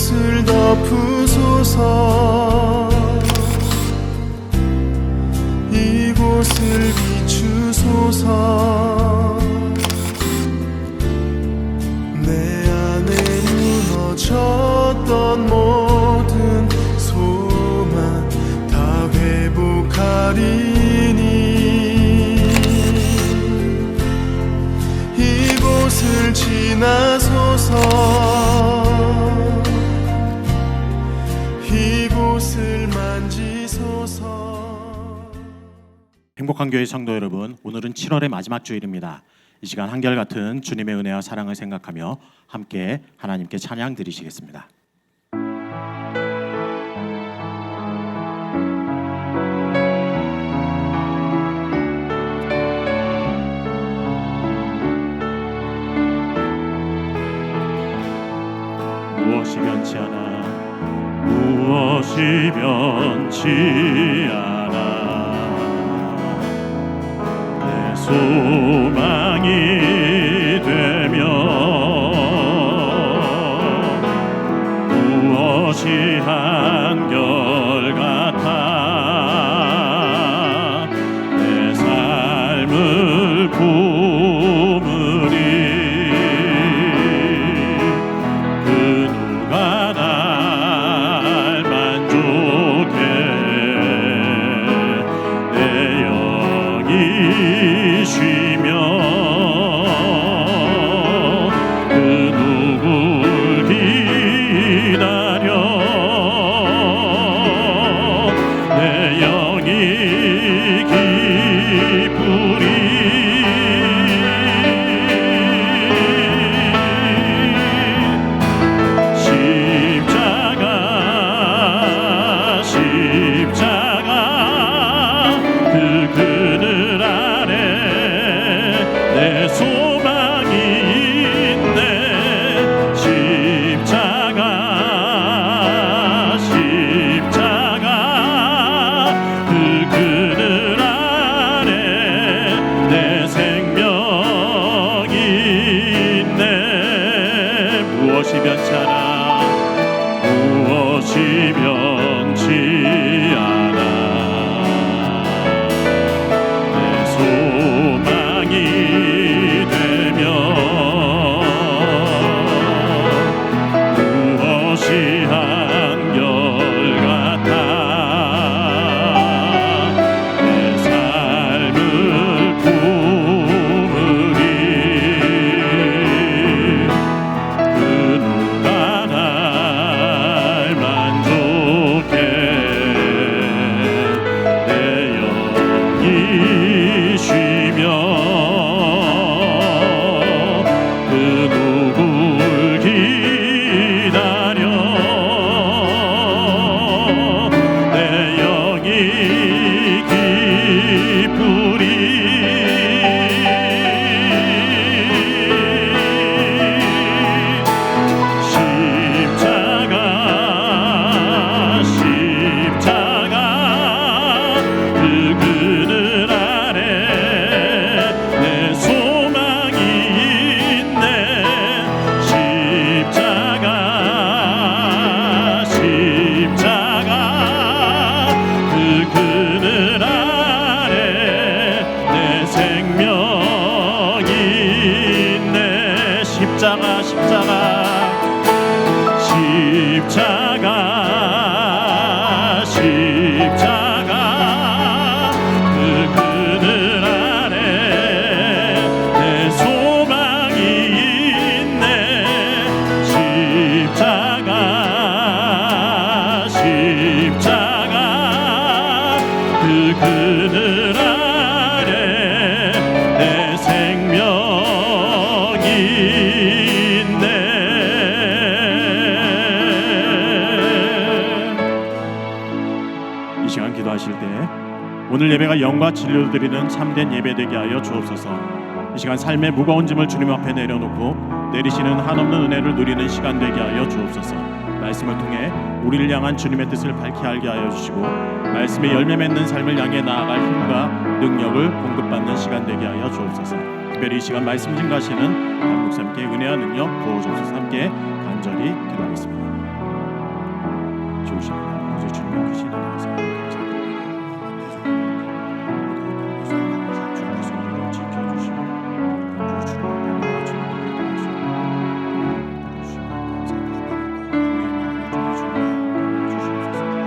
이곳을 덮으소서. 이곳을 비추소서. 내 안에 무너졌던 모든 소망 다 회복하리니 이곳을 지나소서. 이곳을 만지소서. 행복한 교회 성도 여러분, 오늘은 7월의 마지막 주일입니다. 이 시간 한결같은 주님의 은혜와 사랑을 생각하며 함께 하나님께 찬양 드리시겠습니다. 무엇이 변치 않아, 무엇이 변치 않아, 내 소망이 되며 무엇이 한결같아 내 삶을 품으리. 그 누가 날 만족해 내 영이 쉬며 그 누굴 기다려 내 영이 기쁘리. 십자가 그 그늘 아래 내 소망이 있네. 십자가 그 그늘 아래 내 생명이 있네. 무엇이 변찮아, 무엇이 변치 않아 내 소망이 되며 무엇이 한결같아 내 삶을 품으리. 그 누가 날 만족해 내 영이 쉬며 그 누굴 기다려 내 영이 기쁘리. 십자가 그 그늘 아래 내 소망이 있네. 십자가 그 그늘 아래 내 생명이 있네. 십자가 그 그늘 아래 내 소망이 있네. 십자가 그 그늘 아래 내 생명이 있네. 이 시간 기도하실 때 오늘 예배가 영과 진리로 드리는 참된 예배 되게 하여 주옵소서. 이 시간 삶의 무거운 짐을 주님 앞에 내려놓고 내리시는 한없는 은혜를 누리는 시간 되게 하여 주옵소서. 말씀을 통해 우리를 향한 주님의 뜻을 밝히 알게 하여 주시고 말씀의 열매 맺는 삶을 향해 나아갈 힘과 능력을 공급받는 시간 되게 하여 주옵소서. 특별히 이 시간 말씀 증가하시는 박 목사님께 은혜와 능력 부어주옵소서. 함께 간절히 기도하겠습니다. 도우십니다. 아버지 주님의 크신 은혜에서 주님의 손으로 지켜주시고 주 주님의 주님의 주시면 감사합니다. 우리 주님의 주시옵소서.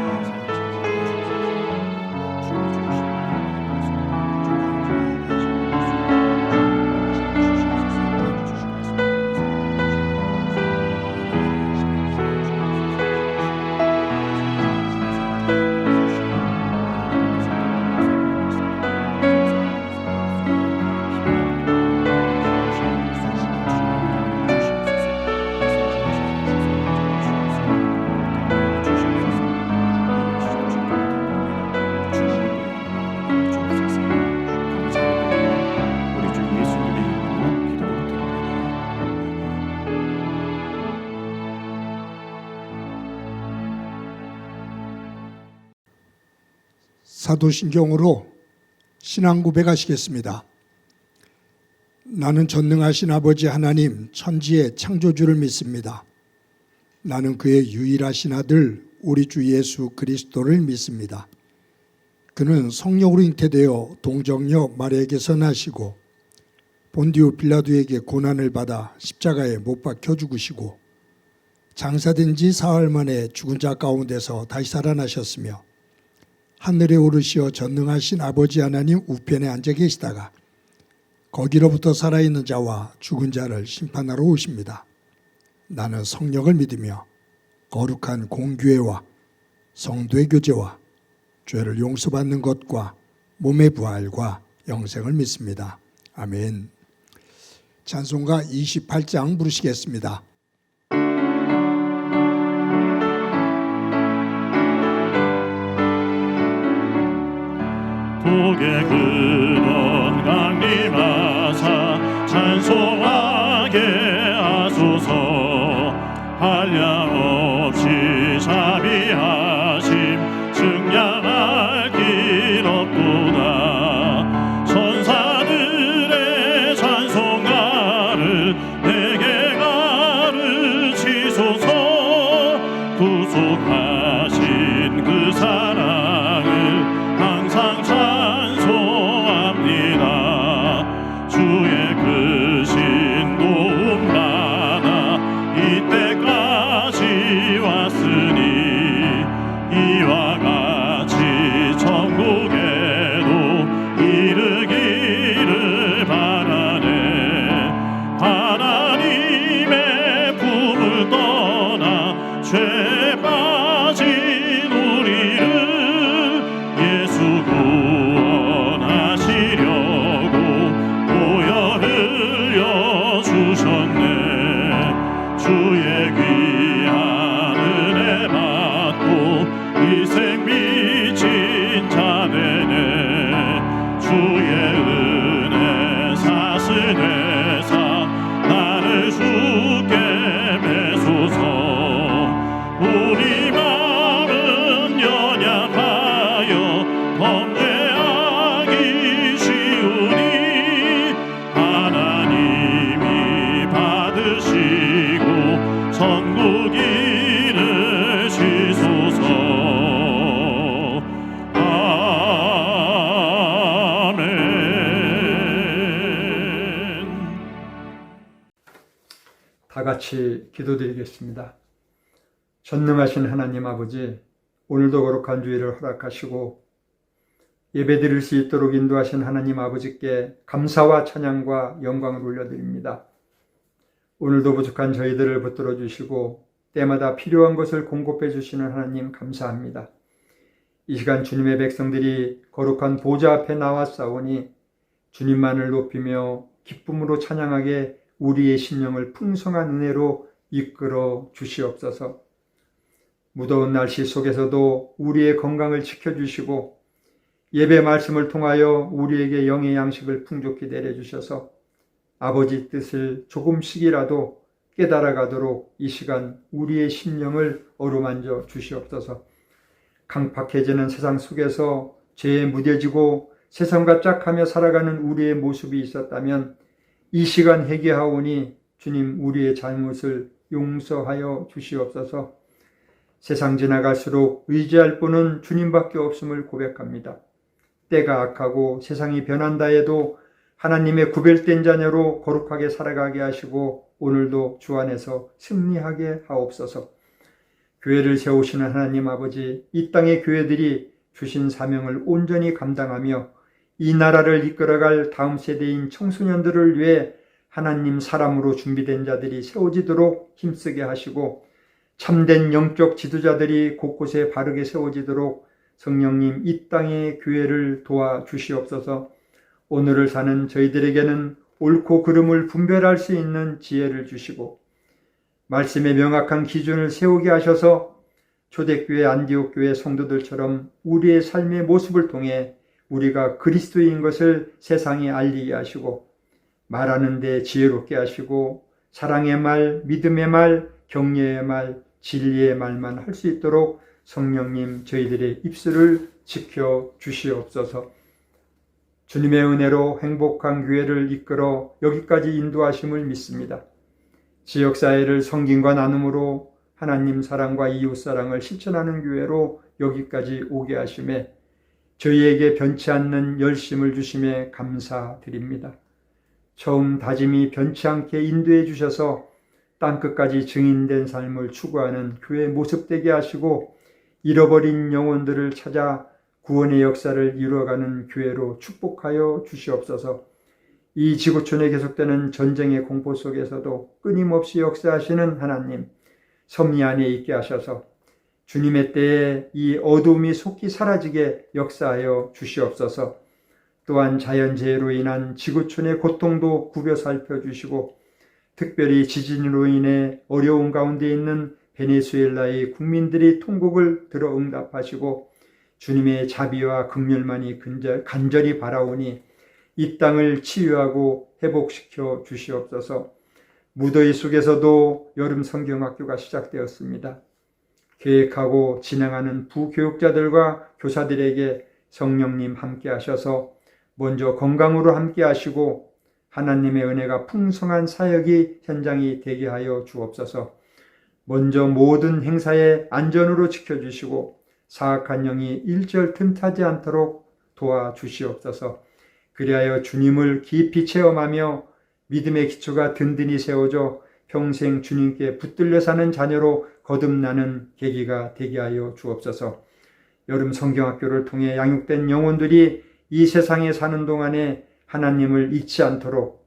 우리 주 예수님의 이름으로 기도드립니다. 사도신경으로 신앙 고백하시겠습니다. 나는 전능하신 아버지 하나님 천지의 창조주를 믿습니다. 나는 그의 유일하신 아들 우리 주 예수 그리스도를 믿습니다. 그는 성령으로 잉태되어 동정녀 마리아에게서 나시고 본디오 빌라도에게 고난을 받아 십자가에 못 박혀 죽으시고 장사된 지 사흘 만에 죽은 자 가운데서 다시 살아나셨으며 하늘에 오르시어 전능하신 아버지 하나님 우편에 앉아 계시다가 거기로부터 살아있는 자와 죽은 자를 심판하러 오십니다. 나는 성령을 믿으며 거룩한 공교회와 성도의 교제와 죄를 용서받는 것과 몸의 부활과 영생을 믿습니다. 아멘. 찬송가 28장 부르시겠습니다. 북의 근원 강림하사 찬송하게 하소서. 한량없이 자비하심 증량할 길 없도다. 천사들의 찬송가를 내게 가르치소서. 구속하신 그 사랑을 항상 찬송합니다. 주의 크신 도움 받아 이때까지 왔으니 이와 같이 천국에도 이르기를 바라네. 하나님의 품을 떠나 죄 빠진 우리를 예수 구원하시려고 보혈 흘려 주셨네. 주의 귀한 은혜 받고 이생 미친 자 되네. 주의 은혜 사슬되사 나를 주께 매소서. 우리 마음은 연약하여 범죄하기 쉬우니 하나님이 받으시고 천국 이르시소서. 아멘. 다 같이 기도드리겠습니다. 전능하신 하나님 아버지, 오늘도 거룩한 주일을 허락하시고 예배드릴 수 있도록 인도하신 하나님 아버지께 감사와 찬양과 영광을 올려드립니다. 오늘도 부족한 저희들을 붙들어 주시고 때마다 필요한 것을 공급해 주시는 하나님 감사합니다. 이 시간 주님의 백성들이 거룩한 보좌 앞에 나왔사오니 주님만을 높이며 기쁨으로 찬양하게 우리의 심령을 풍성한 은혜로 이끌어 주시옵소서. 무더운 날씨 속에서도 우리의 건강을 지켜주시고 예배 말씀을 통하여 우리에게 영의 양식을 풍족히 내려주셔서 아버지 뜻을 조금씩이라도 깨달아가도록 이 시간 우리의 심령을 어루만져 주시옵소서. 강팍해지는 세상 속에서 죄에 무뎌지고 세상과 짝하며 살아가는 우리의 모습이 있었다면 이 시간 회개하오니 주님 우리의 잘못을 용서하여 주시옵소서. 세상 지나갈수록 의지할 분은 주님밖에 없음을 고백합니다. 때가 악하고 세상이 변한다 해도 하나님의 구별된 자녀로 거룩하게 살아가게 하시고 오늘도 주 안에서 승리하게 하옵소서. 교회를 세우시는 하나님 아버지, 이 땅의 교회들이 주신 사명을 온전히 감당하며 이 나라를 이끌어갈 다음 세대인 청소년들을 위해 하나님 사람으로 준비된 자들이 세워지도록 힘쓰게 하시고 참된 영적 지도자들이 곳곳에 바르게 세워지도록 성령님 이 땅의 교회를 도와주시옵소서. 오늘을 사는 저희들에게는 옳고 그름을 분별할 수 있는 지혜를 주시고 말씀의 명확한 기준을 세우게 하셔서 초대교회 안디옥교회 성도들처럼 우리의 삶의 모습을 통해 우리가 그리스도인 것을 세상에 알리게 하시고 말하는 데 지혜롭게 하시고 사랑의 말, 믿음의 말, 격려의 말, 진리의 말만 할 수 있도록 성령님 저희들의 입술을 지켜 주시옵소서. 주님의 은혜로 행복한 교회를 이끌어 여기까지 인도하심을 믿습니다. 지역사회를 성김과 나눔으로 하나님 사랑과 이웃사랑을 실천하는 교회로 여기까지 오게 하심에 저희에게 변치 않는 열심을 주심에 감사드립니다. 처음 다짐이 변치 않게 인도해 주셔서 땅끝까지 증인된 삶을 추구하는 교회 모습되게 하시고 잃어버린 영혼들을 찾아 구원의 역사를 이루어가는 교회로 축복하여 주시옵소서. 이 지구촌에 계속되는 전쟁의 공포 속에서도 끊임없이 역사하시는 하나님, 섭리 안에 있게 하셔서 주님의 때에 이 어둠이 속히 사라지게 역사하여 주시옵소서. 또한 자연재해로 인한 지구촌의 고통도 굽여 살펴주시고 특별히 지진으로 인해 어려운 가운데 있는 베네수엘라의 국민들의 통곡을 들어 응답하시고 주님의 자비와 긍휼만이 간절히 바라오니 이 땅을 치유하고 회복시켜 주시옵소서. 무더위 속에서도 여름 성경학교가 시작되었습니다. 계획하고 진행하는 부교육자들과 교사들에게 성령님 함께 하셔서 먼저 건강으로 함께 하시고 하나님의 은혜가 풍성한 사역이 현장이 되게 하여 주옵소서. 먼저 모든 행사에 안전으로 지켜주시고 사악한 영이 일절 틈타지 않도록 도와주시옵소서. 그리하여 주님을 깊이 체험하며 믿음의 기초가 든든히 세워져 평생 주님께 붙들려 사는 자녀로 거듭나는 계기가 되게 하여 주옵소서. 여름 성경학교를 통해 양육된 영혼들이 이 세상에 사는 동안에 하나님을 잊지 않도록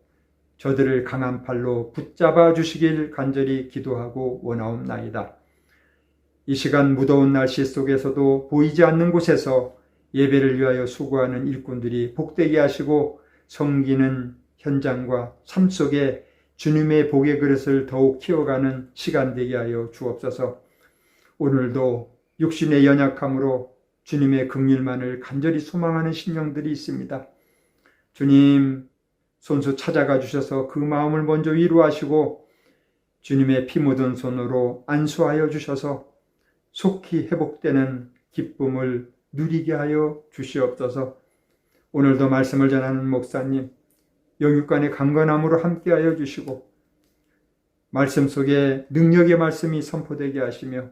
저들을 강한 팔로 붙잡아 주시길 간절히 기도하고 원하옵나이다. 이 시간 무더운 날씨 속에서도 보이지 않는 곳에서 예배를 위하여 수고하는 일꾼들이 복되게 하시고 섬기는 현장과 삶 속에 주님의 복의 그릇을 더욱 키워가는 시간 되게 하여 주옵소서. 오늘도 육신의 연약함으로 주님의 긍휼만을 간절히 소망하는 심령들이 있습니다. 주님 손수 찾아가 주셔서 그 마음을 먼저 위로하시고 주님의 피 묻은 손으로 안수하여 주셔서 속히 회복되는 기쁨을 누리게 하여 주시옵소서. 오늘도 말씀을 전하는 목사님 영육간의 강건함으로 함께하여 주시고 말씀 속에 능력의 말씀이 선포되게 하시며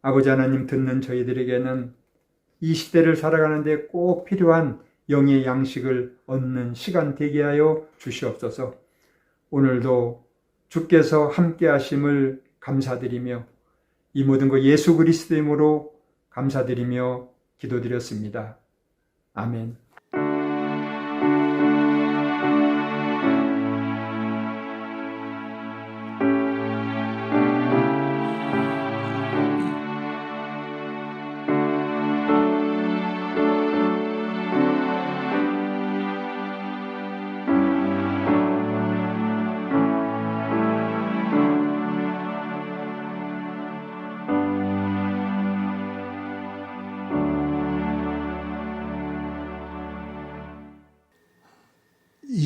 아버지 하나님 듣는 저희들에게는 이 시대를 살아가는 데 꼭 필요한 영의 양식을 얻는 시간 되게 하여 주시옵소서. 오늘도 주께서 함께 하심을 감사드리며 이 모든 것 예수 그리스도의 이름으로 감사드리며 기도드렸습니다. 아멘.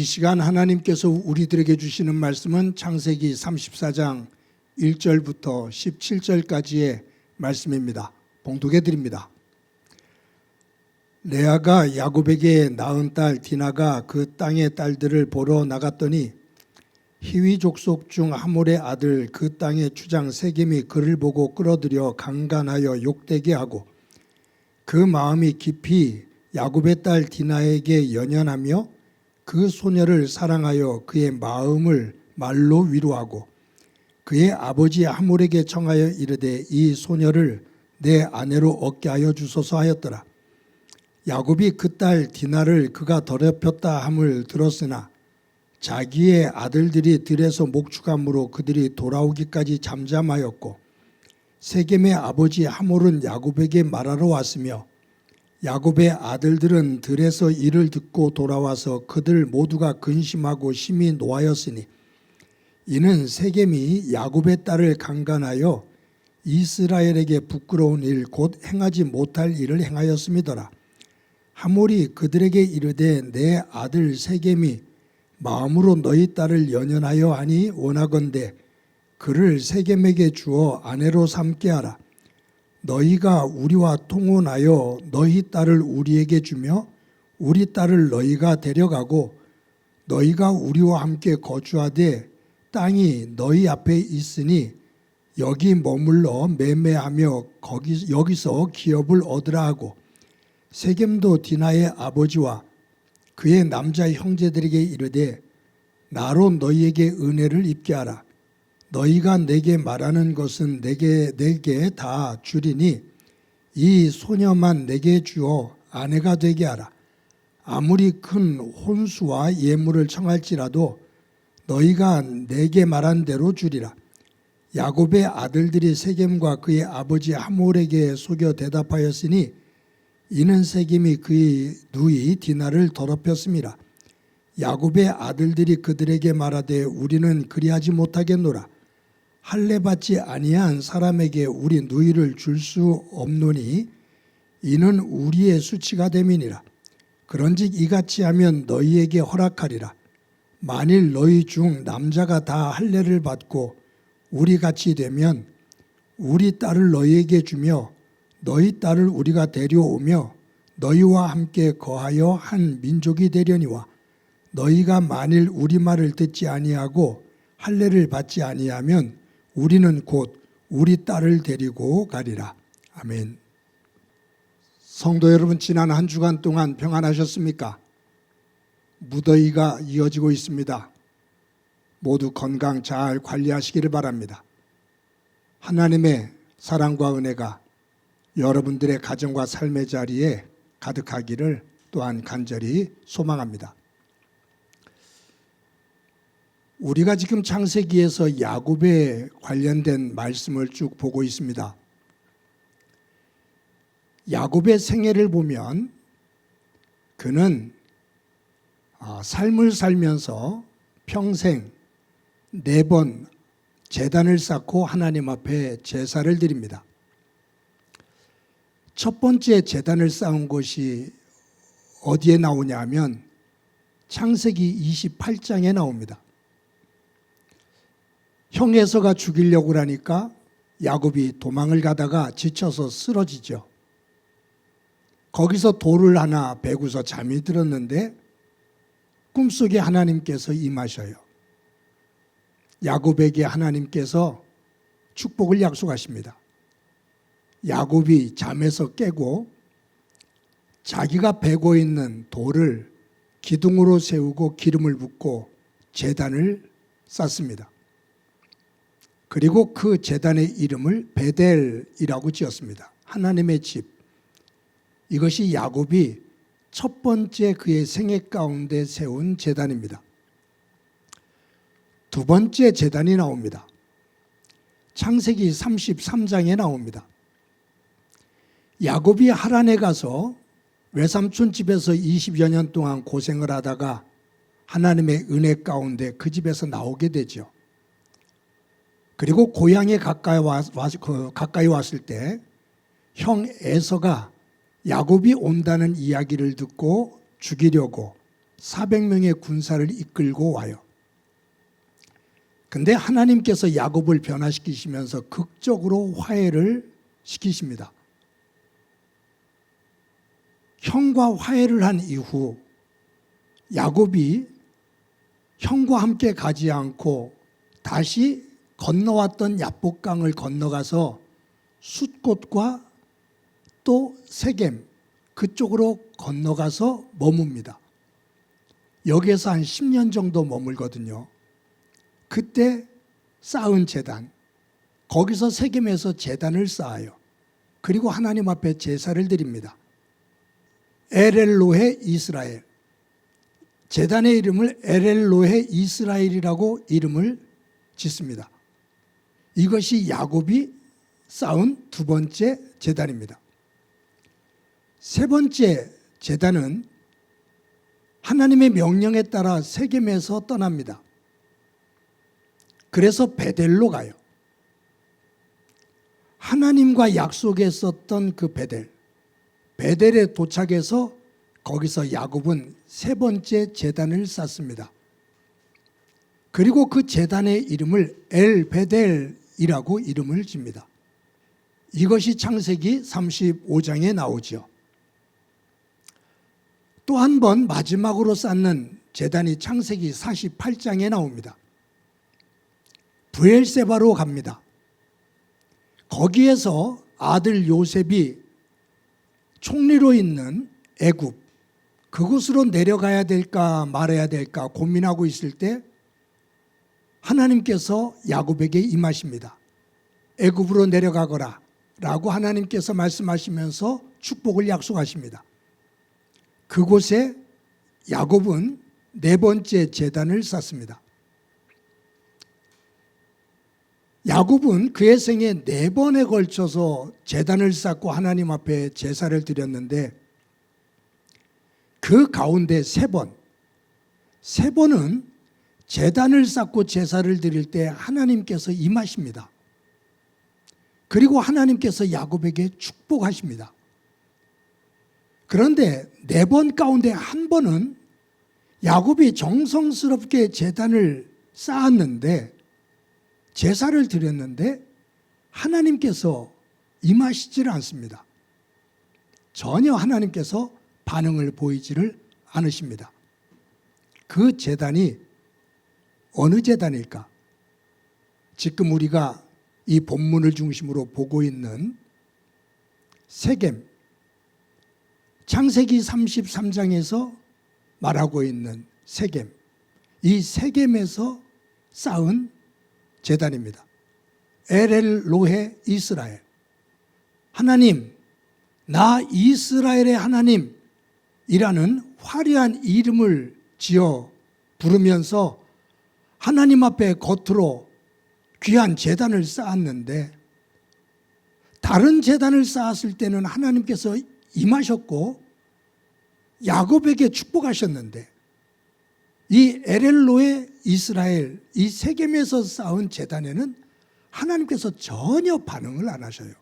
이 시간 하나님께서 우리들에게 주시는 말씀은 창세기 34장 1절부터 17절까지의 말씀입니다. 봉독해 드립니다. 레아가 야곱에게 낳은 딸 디나가 그 땅의 딸들을 보러 나갔더니 히위 족속 중 하몰의 아들 그 땅의 주장 세겜이 그를 보고 끌어들여 강간하여 욕되게 하고 그 마음이 깊이 야곱의 딸 디나에게 연연하며 그 소녀를 사랑하여 그의 마음을 말로 위로하고 그의 아버지 하몰에게 청하여 이르되 이 소녀를 내 아내로 얻게 하여 주소서 하였더라. 야곱이 그 딸 디나를 그가 더럽혔다 함을 들었으나 자기의 아들들이 들에서 목축함으로 그들이 돌아오기까지 잠잠하였고 세겜의 아버지 하몰은 야곱에게 말하러 왔으며 야곱의 아들들은 들에서 이를 듣고 돌아와서 그들 모두가 근심하고 심히 노하였으니 이는 세겜이 야곱의 딸을 강간하여 이스라엘에게 부끄러운 일 곧 행하지 못할 일을 행하였음이더라. 하몰이 그들에게 이르되 내 아들 세겜이 마음으로 너희 딸을 연연하여 하니 원하건대 그를 세겜에게 주어 아내로 삼게 하라. 너희가 우리와 통혼하여 너희 딸을 우리에게 주며 우리 딸을 너희가 데려가고 너희가 우리와 함께 거주하되 땅이 너희 앞에 있으니 여기 머물러 매매하며 여기서 기업을 얻으라 하고 세겜도 디나의 아버지와 그의 남자 형제들에게 이르되 나로 너희에게 은혜를 입게 하라. 너희가 내게 말하는 것은 내게 다 주리니 이 소녀만 내게 주어 아내가 되게 하라. 아무리 큰 혼수와 예물을 청할지라도 너희가 내게 말한 대로 주리라. 야곱의 아들들이 세겜과 그의 아버지 하몰에게 속여 대답하였으니 이는 세겜이 그의 누이 디나를 더럽혔음이라. 야곱의 아들들이 그들에게 말하되 우리는 그리하지 못하겠노라. 할례 받지 아니한 사람에게 우리 누이를 줄 수 없노니 이는 우리의 수치가 됨이니라. 그런즉 이같이 하면 너희에게 허락하리라. 만일 너희 중 남자가 다 할례를 받고 우리 같이 되면 우리 딸을 너희에게 주며 너희 딸을 우리가 데려오며 너희와 함께 거하여 한 민족이 되려니와 너희가 만일 우리 말을 듣지 아니하고 할례를 받지 아니하면 우리는 곧 우리 딸을 데리고 가리라. 아멘. 성도 여러분, 지난 한 주간 동안 평안하셨습니까? 무더위가 이어지고 있습니다. 모두 건강 잘 관리하시기를 바랍니다. 하나님의 사랑과 은혜가 여러분들의 가정과 삶의 자리에 가득하기를 또한 간절히 소망합니다. 우리가 지금 창세기에서 야곱에 관련된 말씀을 쭉 보고 있습니다. 야곱의 생애를 보면 그는 삶을 살면서 평생 4번 제단을 쌓고 하나님 앞에 제사를 드립니다. 첫 번째 제단을 쌓은 것이 어디에 나오냐 하면 창세기 28장에 나옵니다. 형 에서가 죽이려고 하니까 야곱이 도망을 가다가 지쳐서 쓰러지죠. 거기서 돌을 하나 베고서 잠이 들었는데 꿈속에 하나님께서 임하셔요. 야곱에게 하나님께서 축복을 약속하십니다. 야곱이 잠에서 깨고 자기가 베고 있는 돌을 기둥으로 세우고 기름을 붓고 제단을 쌓습니다. 그리고 그 제단의 이름을 베델이라고 지었습니다. 하나님의 집. 이것이 야곱이 첫 번째 그의 생애 가운데 세운 제단입니다. 두 번째 제단이 나옵니다. 창세기 33장에 나옵니다. 야곱이 하란에 가서 외삼촌 집에서 20여 년 동안 고생을 하다가 하나님의 은혜 가운데 그 집에서 나오게 되죠. 그리고 고향에 가까이 왔을 때 형 에서가 야곱이 온다는 이야기를 듣고 죽이려고 400명의 군사를 이끌고 와요. 근데 하나님께서 야곱을 변화시키시면서 극적으로 화해를 시키십니다. 형과 화해를 한 이후 야곱이 형과 함께 가지 않고 다시 건너왔던 야복강을 건너가서 숫곳과 또 세겜 그쪽으로 건너가서 머뭅니다. 여기에서 한 10년 정도 머물거든요. 그때 쌓은 제단, 거기서 세겜에서 제단을 쌓아요. 그리고 하나님 앞에 제사를 드립니다. 엘엘로헤 이스라엘, 제단의 이름을 엘엘로헤 이스라엘이라고 이름을 짓습니다. 이것이 야곱이 쌓은 두 번째 제단입니다. 세 번째 제단은 하나님의 명령에 따라 세겜에서 떠납니다. 그래서 베델로 가요. 하나님과 약속했었던 그 베델에 도착해서 거기서 야곱은 세 번째 제단을 쌓습니다. 그리고 그 제단의 이름을 엘베델이라고 이름을 집니다. 이것이 창세기 35장에 나오죠. 또 한 번 마지막으로 쌓는 제단이 창세기 48장에 나옵니다. 브엘세바로 갑니다. 거기에서 아들 요셉이 총리로 있는 애굽, 그곳으로 내려가야 될까 말아야 될까 고민하고 있을 때 하나님께서 야곱에게 임하십니다. 애굽으로 내려가거라 라고 하나님께서 말씀하시면서 축복을 약속하십니다. 그곳에 야곱은 네 번째 제단을 쌓습니다. 야곱은 그의 생에 네 번에 걸쳐서 제단을 쌓고 하나님 앞에 제사를 드렸는데 그 가운데 세 번은 제단을 쌓고 제사를 드릴 때 하나님께서 임하십니다. 그리고 하나님께서 야곱에게 축복하십니다. 그런데 네 번 가운데 한 번은 야곱이 정성스럽게 제단을 쌓았는데 제사를 드렸는데 하나님께서 임하시지를 않습니다. 전혀 하나님께서 반응을 보이지를 않으십니다. 그 제단이 어느 제단일까? 지금 우리가 이 본문을 중심으로 보고 있는 세겜, 창세기 33장에서 말하고 있는 세겜, 이 세겜에서 쌓은 제단입니다. 엘엘로헤 이스라엘, 하나님, 나 이스라엘의 하나님이라는 화려한 이름을 지어 부르면서 하나님 앞에 겉으로 귀한 제단을 쌓았는데 다른 제단을 쌓았을 때는 하나님께서 임하셨고 야곱에게 축복하셨는데 이 엘엘로의 이스라엘, 이 세겜에서 쌓은 제단에는 하나님께서 전혀 반응을 안 하셔요.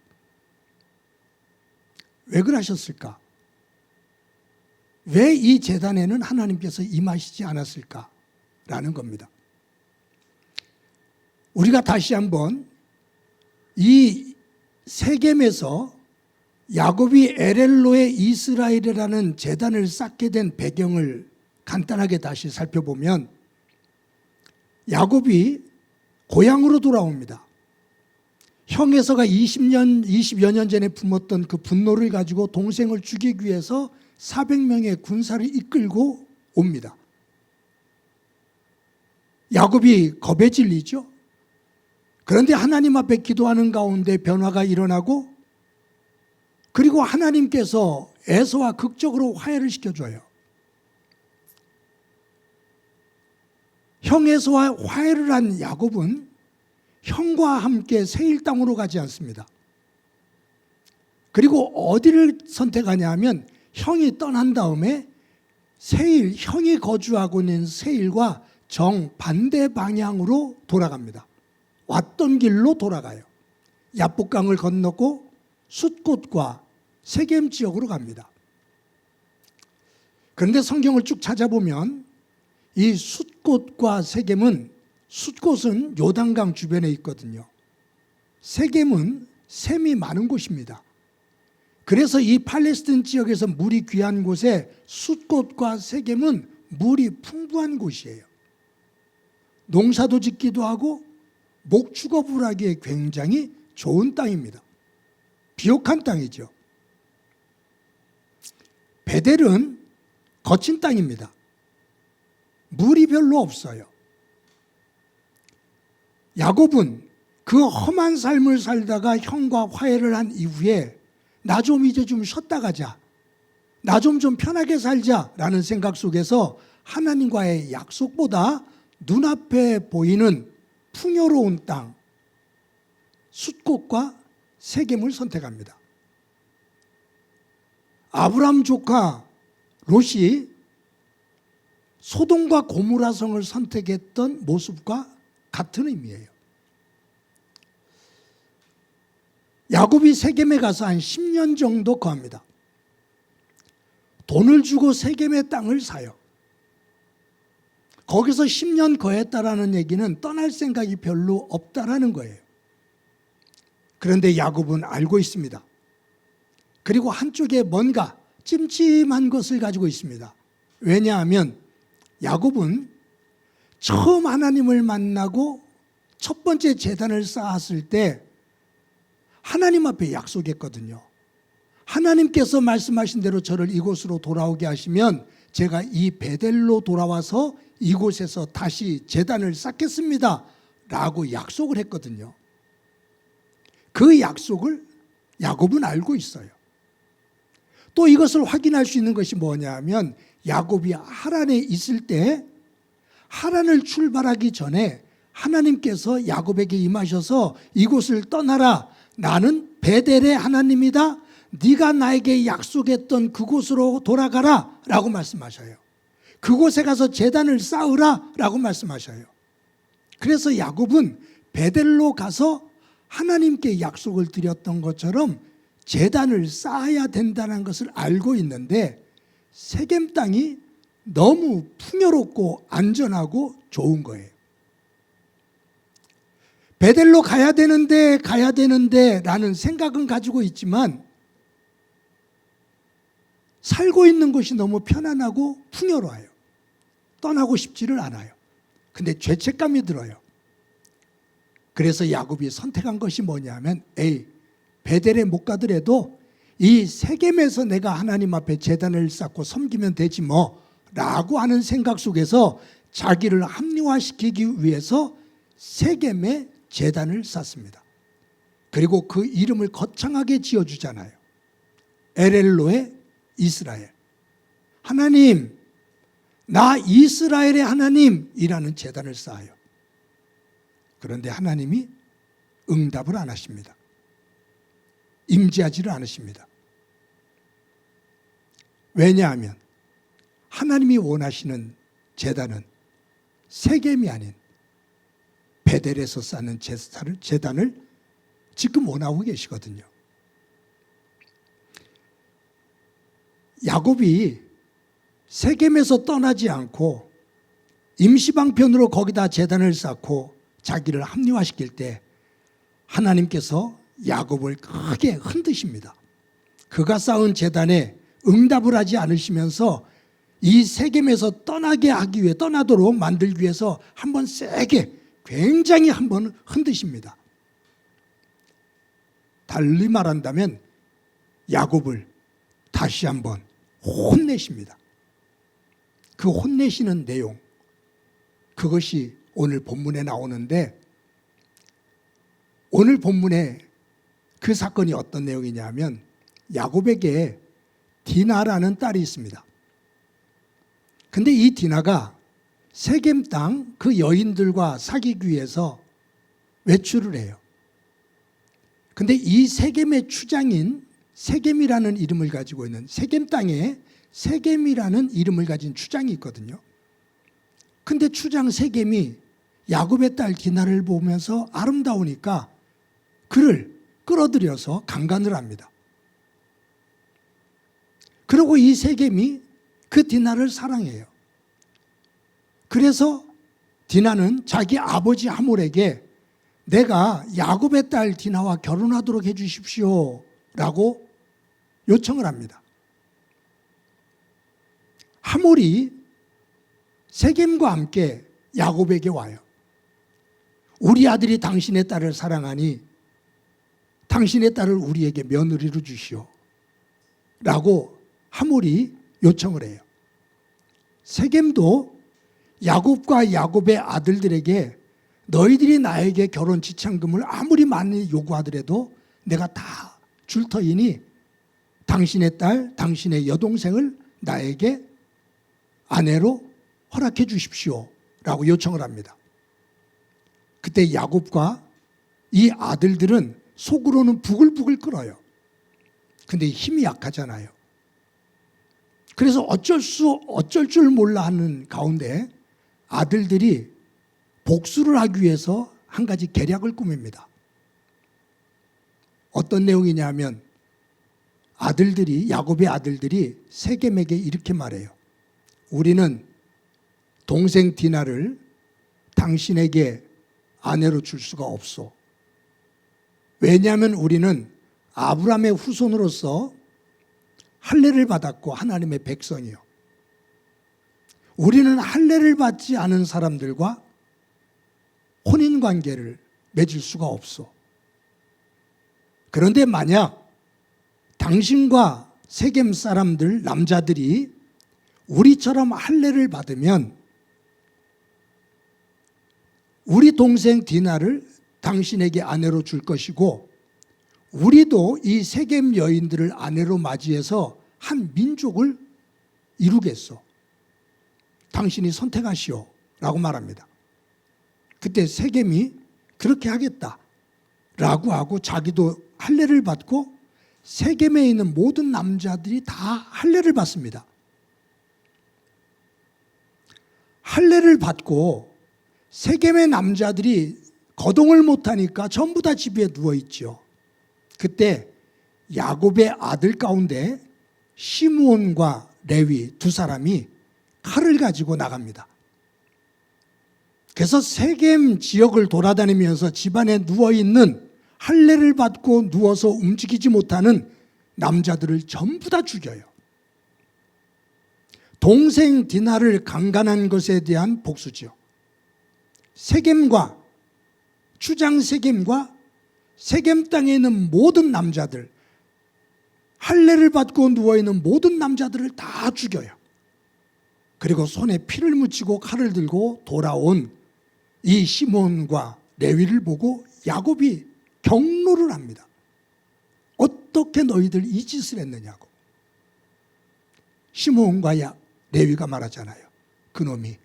왜 그러셨을까? 왜 이 제단에는 하나님께서 임하시지 않았을까라는 겁니다. 우리가 다시 한번 이 세겜에서 야곱이 엘엘로의 이스라엘이라는 제단을 쌓게 된 배경을 간단하게 다시 살펴보면 야곱이 고향으로 돌아옵니다. 형 에서가 20여 년 전에 품었던 그 분노를 가지고 동생을 죽이기 위해서 400명의 군사를 이끌고 옵니다. 야곱이 겁에 질리죠. 그런데 하나님 앞에 기도하는 가운데 변화가 일어나고 그리고 하나님께서 에서와 극적으로 화해를 시켜줘요. 형 에서와 화해를 한 야곱은 형과 함께 세일 땅으로 가지 않습니다. 그리고 어디를 선택하냐 하면 형이 떠난 다음에 세일, 형이 거주하고 있는 세일과 정반대 방향으로 돌아갑니다. 왔던 길로 돌아가요. 야복강을 건너고 숫곳과 세겜 지역으로 갑니다. 그런데 성경을 쭉 찾아보면 이 숫곳과 세겜은, 숫곳은 요단강 주변에 있거든요. 세겜은 샘이 많은 곳입니다. 그래서 이 팔레스틴 지역에서 물이 귀한 곳에 숫곳과 세겜은 물이 풍부한 곳이에요. 농사도 짓기도 하고 목축업을 하기에 굉장히 좋은 땅입니다. 비옥한 땅이죠. 베델은 거친 땅입니다. 물이 별로 없어요. 야곱은 그 험한 삶을 살다가 형과 화해를 한 이후에 나 좀 이제 좀 쉬었다 가자, 나 좀 편하게 살자라는 생각 속에서 하나님과의 약속보다 눈앞에 보이는 풍요로운 땅, 숫꽃과 세겜을 선택합니다. 아브라함 조카 롯이 소돔과 고모라 성을 선택했던 모습과 같은 의미예요. 야곱이 세겜에 가서 한 10년 정도 거합니다. 돈을 주고 세겜의 땅을 사요. 거기서 10년 거했다라는 얘기는 떠날 생각이 별로 없다라는 거예요. 그런데 야곱은 알고 있습니다. 그리고 한쪽에 뭔가 찜찜한 것을 가지고 있습니다. 왜냐하면 야곱은 처음 하나님을 만나고 첫 번째 제단을 쌓았을 때 하나님 앞에 약속했거든요. 하나님께서 말씀하신 대로 저를 이곳으로 돌아오게 하시면 제가 이 베델로 돌아와서 이곳에서 다시 제단을 쌓겠습니다 라고 약속을 했거든요. 그 약속을 야곱은 알고 있어요. 또 이것을 확인할 수 있는 것이 뭐냐 하면 야곱이 하란에 있을 때 하란을 출발하기 전에 하나님께서 야곱에게 임하셔서 이곳을 떠나라, 나는 베델의 하나님이다, 네가 나에게 약속했던 그곳으로 돌아가라 라고 말씀하셔요. 그곳에 가서 제단을 쌓으라 라고 말씀하셔요. 그래서 야곱은 베델로 가서 하나님께 약속을 드렸던 것처럼 제단을 쌓아야 된다는 것을 알고 있는데 세겜 땅이 너무 풍요롭고 안전하고 좋은 거예요. 베델로 가야 되는데 라는 생각은 가지고 있지만 살고 있는 곳이 너무 편안하고 풍요로워요. 떠나고 싶지를 않아요. 근데 죄책감이 들어요. 그래서 야곱이 선택한 것이 뭐냐면 베델에 못 가더라도 이 세겜에서 내가 하나님 앞에 제단을 쌓고 섬기면 되지 뭐 라고 하는 생각 속에서 자기를 합리화시키기 위해서 세겜에 제단을 쌓습니다. 그리고 그 이름을 거창하게 지어주잖아요. 엘엘로의 이스라엘. 하나님, 나 이스라엘의 하나님이라는 제단을 쌓아요. 그런데 하나님이 응답을 안 하십니다. 임재하지를 않으십니다. 왜냐하면 하나님이 원하시는 제단은 세겜이 아닌 베델에서 쌓는 제단을 지금 원하고 계시거든요. 야곱이 세겜에서 떠나지 않고 임시방편으로 거기다 제단을 쌓고 자기를 합리화시킬 때 하나님께서 야곱을 크게 흔드십니다. 그가 쌓은 제단에 응답을 하지 않으시면서 이 세겜에서 떠나도록 만들기 위해서 한번 세게 굉장히 한번 흔드십니다. 달리 말한다면 야곱을 다시 한번 혼내십니다. 그 혼내시는 내용, 그것이 오늘 본문에 나오는데 오늘 본문에 그 사건이 어떤 내용이냐면 야곱에게 디나라는 딸이 있습니다. 근데 이 디나가 세겜 땅 그 여인들과 사귀기 위해서 외출을 해요. 근데 이 세겜의 추장인 세겜이라는 이름을 가지고 있는 세겜 땅에 세겜이라는 이름을 가진 추장이 있거든요. 근데 추장 세겜이 야곱의 딸 디나를 보면서 아름다우니까 그를 끌어들여서 강간을 합니다. 그리고 이 세겜이 그 디나를 사랑해요. 그래서 디나는 자기 아버지 하몰에게 내가 야곱의 딸 디나와 결혼하도록 해주십시오 라고 요청을 합니다. 하몰이 세겜과 함께 야곱에게 와요. 우리 아들이 당신의 딸을 사랑하니 당신의 딸을 우리에게 며느리로 주시오 라고 하몰이 요청을 해요. 세겜도 야곱과 야곱의 아들들에게 너희들이 나에게 결혼 지참금을 아무리 많이 요구하더라도 내가 다 줄 터이니 당신의 딸, 당신의 여동생을 나에게 아내로 허락해 주십시오 라고 요청을 합니다. 그때 야곱과 이 아들들은 속으로는 부글부글 끓어요. 근데 힘이 약하잖아요. 그래서 어쩔 줄 몰라 하는 가운데 아들들이 복수를 하기 위해서 한 가지 계략을 꾸밉니다. 어떤 내용이냐면 야곱의 아들들이 세겜에게 이렇게 말해요. 우리는 동생 디나를 당신에게 아내로 줄 수가 없소. 왜냐하면 우리는 아브라함의 후손으로서 할례를 받았고 하나님의 백성이요. 우리는 할례를 받지 않은 사람들과 혼인관계를 맺을 수가 없소. 그런데 만약 당신과 세겜 사람들, 남자들이 우리처럼 할례를 받으면 우리 동생 디나를 당신에게 아내로 줄 것이고 우리도 이 세겜 여인들을 아내로 맞이해서 한 민족을 이루겠소. 당신이 선택하시오 라고 말합니다. 그때 세겜이 그렇게 하겠다 라고 하고 자기도 할례를 받고 세겜에 있는 모든 남자들이 다 할례를 받습니다. 할례를 받고 세겜의 남자들이 거동을 못하니까 전부 다 집에 누워있죠. 그때 야곱의 아들 가운데 시므온과 레위 두 사람이 칼을 가지고 나갑니다. 그래서 세겜 지역을 돌아다니면서 집안에 누워있는 할례를 받고 누워서 움직이지 못하는 남자들을 전부 다 죽여요. 동생 디나를 강간한 것에 대한 복수지요. 세겜과 추장 세겜과 세겜 땅에 있는 모든 남자들, 할례를 받고 누워있는 모든 남자들을 다 죽여요. 그리고 손에 피를 묻히고 칼을 들고 돌아온 이 시몬과 레위를 보고 야곱이 경로를 합니다. 어떻게 너희들 이 짓을 했느냐고. 시몬과 레위가 말하잖아요. 그놈이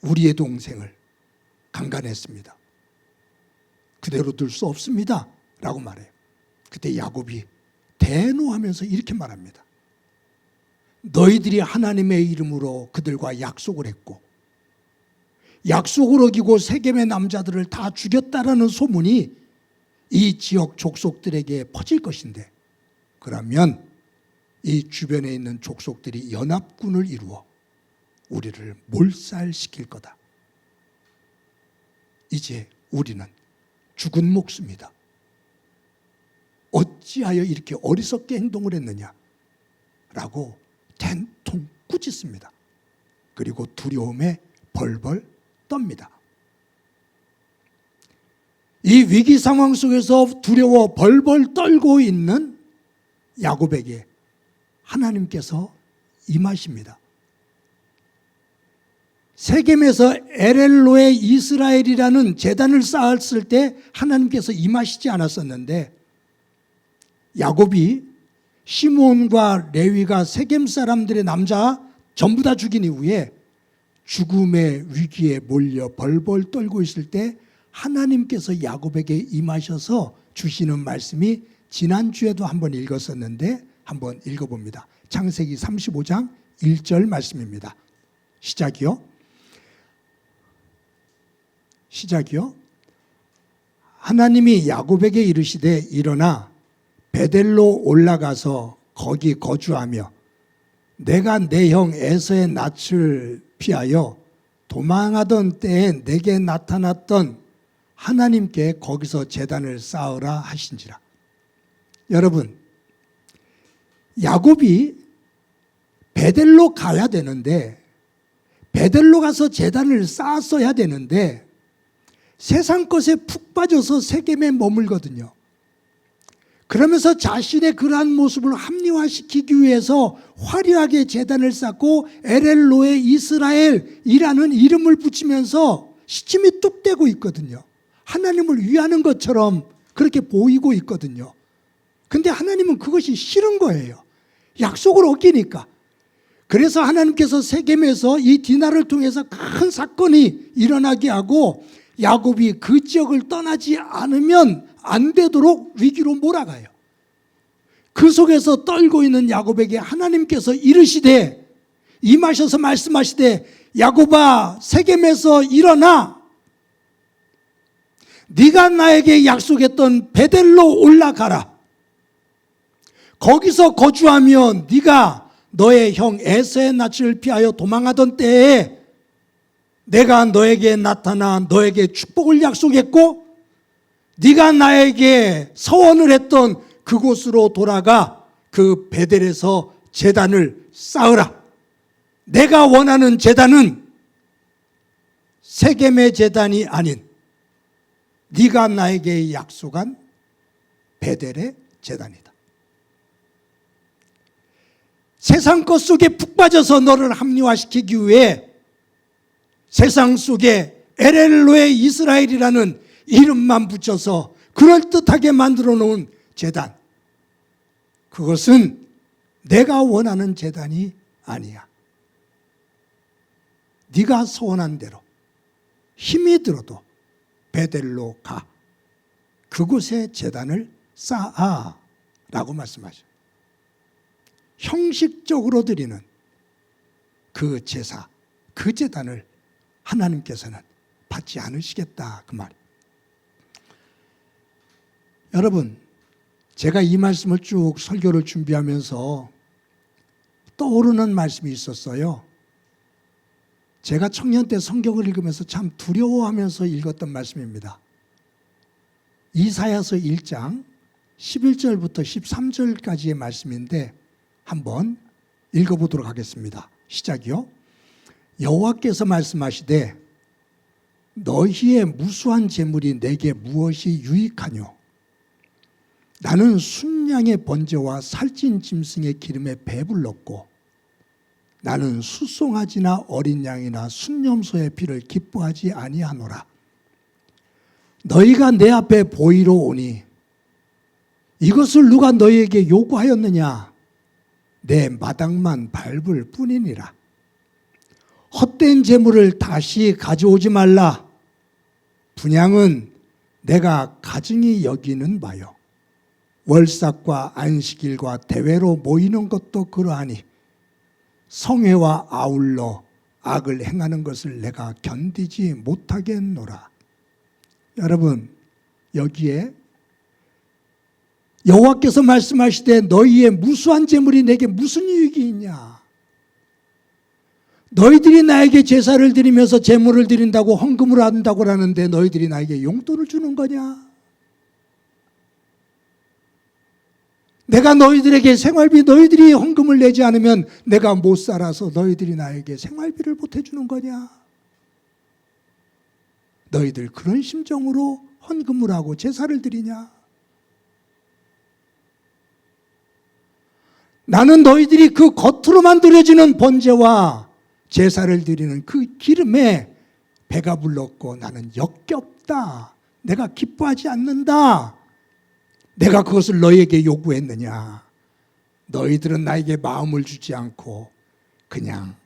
우리의 동생을 강간했습니다. 그대로 둘 수 없습니다 라고 말해요. 그때 야곱이 대노하면서 이렇게 말합니다. 너희들이 하나님의 이름으로 그들과 약속을 했고 약속을 어기고 세겜의 남자들을 다 죽였다라는 소문이 이 지역 족속들에게 퍼질 것인데 그러면 이 주변에 있는 족속들이 연합군을 이루어 우리를 몰살시킬 거다. 이제 우리는 죽은 목숨이다. 어찌하여 이렇게 어리석게 행동을 했느냐 라고 된통 꾸짖습니다. 그리고 두려움에 벌벌 떱니다. 이 위기 상황 속에서 두려워 벌벌 떨고 있는 야곱에게 하나님께서 임하십니다. 세겜에서 엘엘로에 이스라엘이라는 제단을 쌓았을 때 하나님께서 임하시지 않았었는데 야곱이 시므온과 레위가 세겜 사람들의 남자 전부 다 죽인 이후에 죽음의 위기에 몰려 벌벌 떨고 있을 때 하나님께서 야곱에게 임하셔서 주시는 말씀이 지난주에도 한번 읽었었는데 한번 읽어봅니다. 창세기 35장 1절 말씀입니다. 시작이요. 하나님이 야곱에게 이르시되 일어나 베델로 올라가서 거기 거주하며 내가 내 형 에서의 낯을 피하여 도망하던 때에 내게 나타났던 하나님께 거기서 제단을 쌓으라 하신지라. 여러분, 야곱이 베델로 가야 되는데 베델로 가서 제단을 쌓았어야 되는데 세상 것에 푹 빠져서 세겜에 머물거든요. 그러면서 자신의 그러한 모습을 합리화시키기 위해서 화려하게 제단을 쌓고 엘엘로에 이스라엘이라는 이름을 붙이면서 시침이 뚝대고 있거든요. 하나님을 위하는 것처럼 그렇게 보이고 있거든요. 근데 하나님은 그것이 싫은 거예요. 약속을 어기니까. 그래서 하나님께서 세겜에서 이 디나를 통해서 큰 사건이 일어나게 하고 야곱이 그 지역을 떠나지 않으면 안 되도록 위기로 몰아가요. 그 속에서 떨고 있는 야곱에게 하나님께서 이르시되, 임하셔서 말씀하시되, 야곱아 세겜에서 일어나 네가 나에게 약속했던 베델로 올라가라. 거기서 거주하며 네가 너의 형 에서의 낯을 피하여 도망하던 때에 내가 너에게 나타나 너에게 축복을 약속했고 네가 나에게 서원을 했던 그곳으로 돌아가 그 베델에서 제단을 쌓으라. 내가 원하는 제단은 세겜의 제단이 아닌 네가 나에게 약속한 베델의 제단이다. 세상 것 속에 푹 빠져서 너를 합리화시키기 위해 세상 속에 엘엘로의 이스라엘이라는 이름만 붙여서 그럴듯하게 만들어 놓은 제단, 그것은 내가 원하는 제단이 아니야. 네가 소원한 대로 힘이 들어도 베델로 가. 그곳에 제단을 쌓아 라고 말씀하셔요. 형식적으로 드리는 그 제사, 그 제단을 하나님께서는 받지 않으시겠다, 그 말이에요. 여러분, 제가 이 말씀을 쭉 설교를 준비하면서 떠오르는 말씀이 있었어요. 제가 청년 때 성경을 읽으면서 참 두려워하면서 읽었던 말씀입니다. 이사야서 1장 11절부터 13절까지의 말씀인데 한번 읽어보도록 하겠습니다. 시작이요. 여호와께서 말씀하시되 너희의 무수한 재물이 내게 무엇이 유익하뇨? 나는 순양의 번제와 살찐 짐승의 기름에 배불렀고 나는 수송아지나 어린 양이나 순념소의 피를 기뻐하지 아니하노라. 너희가 내 앞에 보이러 오니 이것을 누가 너희에게 요구하였느냐? 내 마당만 밟을 뿐이니라. 헛된 재물을 다시 가져오지 말라. 분향은 내가 가증히 여기는 바요. 월삭과 안식일과 대회로 모이는 것도 그러하니 성회와 아울러 악을 행하는 것을 내가 견디지 못하겠노라. 여러분, 여기에 여호와께서 말씀하시되 너희의 무수한 재물이 내게 무슨 유익이 있냐? 너희들이 나에게 제사를 드리면서 재물을 드린다고 헌금을 한다고 하는데 너희들이 나에게 용돈을 주는 거냐? 내가 너희들에게 생활비, 너희들이 헌금을 내지 않으면 내가 못 살아서 너희들이 나에게 생활비를 보태주는 거냐? 너희들 그런 심정으로 헌금을 하고 제사를 드리냐? 나는 너희들이 그 겉으로만 드려지는 번제와 제사를 드리는 그 기름에 배가 불렀고 나는 역겹다. 내가 기뻐하지 않는다. 내가 그것을 너희에게 요구했느냐? 너희들은 나에게 마음을 주지 않고 그냥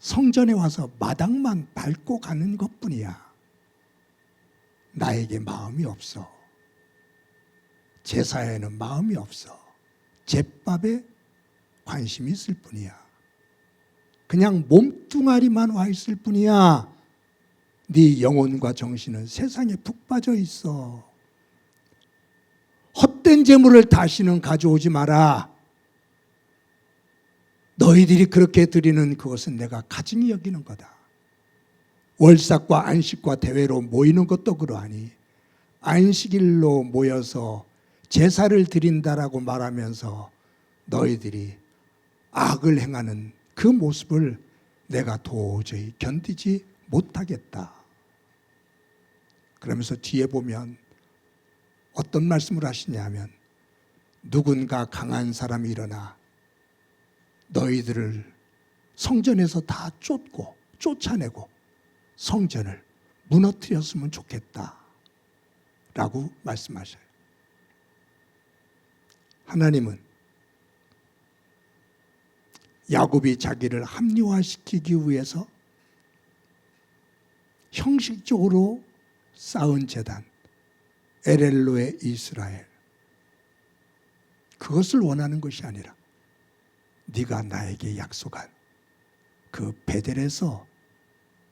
성전에 와서 마당만 밟고 가는 것뿐이야. 나에게 마음이 없어. 제사에는 마음이 없어. 제밥에 관심이 있을 뿐이야. 그냥 몸뚱아리만 와 있을 뿐이야. 네 영혼과 정신은 세상에 푹 빠져 있어. 헛된 재물을 다시는 가져오지 마라. 너희들이 그렇게 드리는 그것은 내가 가증히 여기는 거다. 월삭과 안식과 대회로 모이는 것도 그러하니 안식일로 모여서 제사를 드린다라고 말하면서 너희들이 악을 행하는 그 모습을 내가 도저히 견디지 못하겠다. 그러면서 뒤에 보면 어떤 말씀을 하시냐면 누군가 강한 사람이 일어나 너희들을 성전에서 다 쫓아내고 성전을 무너뜨렸으면 좋겠다 라고 말씀하셔요. 하나님은 야곱이 자기를 합리화시키기 위해서 형식적으로 쌓은 제단 엘엘로의 이스라엘, 그것을 원하는 것이 아니라 네가 나에게 약속한 그 베델에서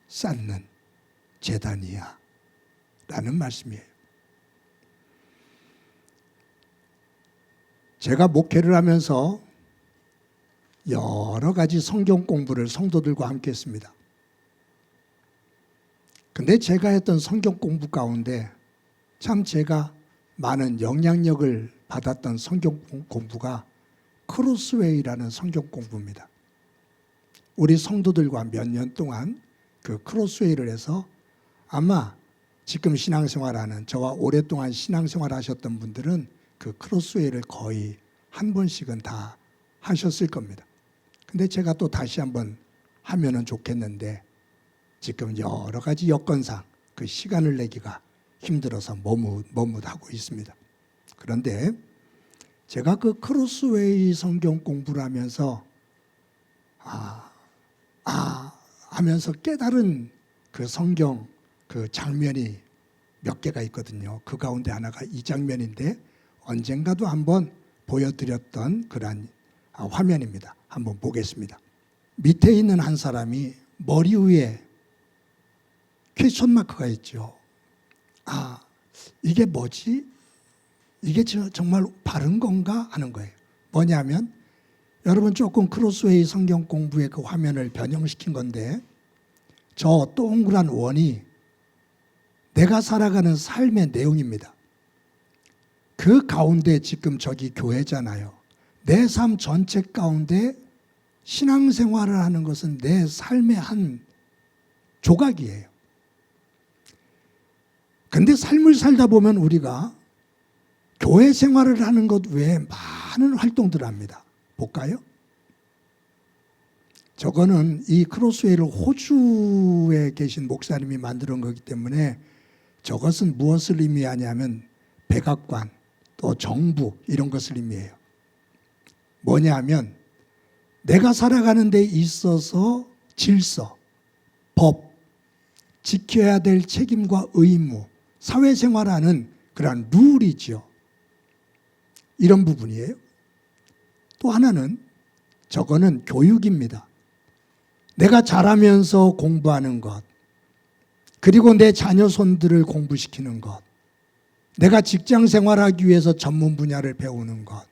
쌓는 제단이야 라는 말씀이에요. 제가 목회를 하면서 여러 가지 성경 공부를 성도들과 함께 했습니다. 근데 제가 했던 성경 공부 가운데 참 제가 많은 영향력을 받았던 성경 공부가 크로스웨이라는 성경 공부입니다. 우리 성도들과 몇 년 동안 그 크로스웨이를 해서 아마 지금 신앙생활하는 저와 오랫동안 신앙생활 하셨던 분들은 그 크로스웨이를 거의 한 번씩은 다 하셨을 겁니다. 근데 제가 또 다시 한번 하면은 좋겠는데 지금 여러 가지 여건상 그 시간을 내기가 힘들어서 머뭇하고 있습니다. 그런데 제가 그 크로스웨이 성경 공부를 하면서 하면서 깨달은 그 성경 그 장면이 몇 개가 있거든요. 그 가운데 하나가 이 장면인데 언젠가도 한번 보여드렸던 그러한 화면입니다. 한번 보겠습니다. 밑에 있는 한 사람이 머리 위에 퀘스천 마크가 있죠. 이게 뭐지? 이게 정말 바른 건가 하는 거예요. 뭐냐면 여러분 조금 크로스웨이 성경 공부의 그 화면을 변형시킨 건데 저 동그란 원이 내가 살아가는 삶의 내용입니다. 그 가운데 지금 저기 교회잖아요. 내 삶 전체 가운데 신앙생활을 하는 것은 내 삶의 한 조각이에요. 근데 삶을 살다 보면 우리가 교회 생활을 하는 것 외에 많은 활동들을 합니다. 볼까요? 저거는 이 크로스웨이를 호주에 계신 목사님이 만든 거기 때문에 저것은 무엇을 의미하냐면 백악관 또 정부 이런 것을 의미해요. 뭐냐면 내가 살아가는 데 있어서 질서, 법, 지켜야 될 책임과 의무, 사회생활하는 그런 룰이죠. 이런 부분이에요. 또 하나는 저거는 교육입니다. 내가 자라면서 공부하는 것, 그리고 내 자녀손들을 공부시키는 것, 내가 직장 생활하기 위해서 전문 분야를 배우는 것,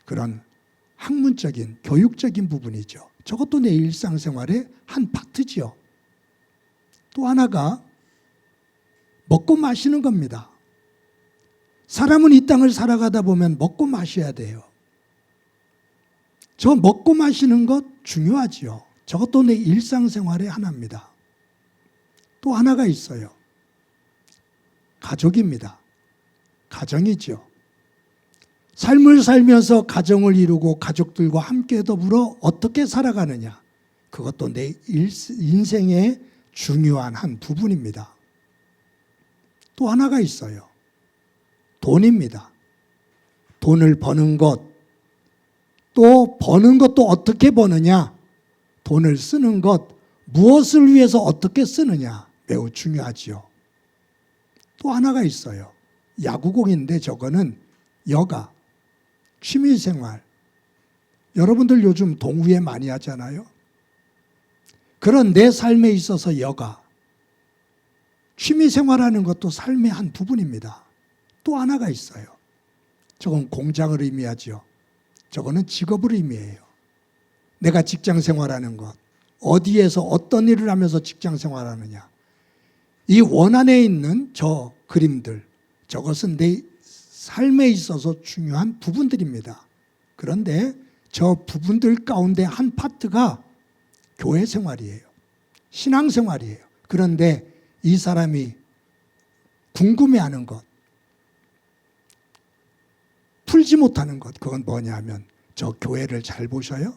그런 학문적인, 교육적인 부분이죠. 저것도 내 일상생활의 한 파트죠. 또 하나가 먹고 마시는 겁니다. 사람은 이 땅을 살아가다 보면 먹고 마셔야 돼요. 저 먹고 마시는 것 중요하지요. 저것도 내 일상생활의 하나입니다. 또 하나가 있어요. 가족입니다. 가정이죠. 삶을 살면서 가정을 이루고 가족들과 함께 더불어 어떻게 살아가느냐. 그것도 내 인생의 중요한 한 부분입니다. 또 하나가 있어요. 돈입니다. 돈을 버는 것, 또 버는 것도 어떻게 버느냐, 돈을 쓰는 것, 무엇을 위해서 어떻게 쓰느냐 매우 중요하지요. 또 하나가 있어요. 야구공인데 저거는 여가, 취미생활. 여러분들 요즘 동호회 많이 하잖아요. 그런 내 삶에 있어서 여가, 취미생활하는 것도 삶의 한 부분입니다. 또 하나가 있어요. 저건 공장을 의미하죠. 저거는 직업을 의미해요. 내가 직장 생활하는 것, 어디에서 어떤 일을 하면서 직장 생활하느냐. 이 원 안에 있는 저 그림들, 저것은 내 삶에 있어서 중요한 부분들입니다. 그런데 저 부분들 가운데 한 파트가 교회 생활이에요. 신앙 생활이에요. 그런데 이 사람이 궁금해하는 것, 풀지 못하는 것, 그건 뭐냐면 저 교회를 잘 보셔요.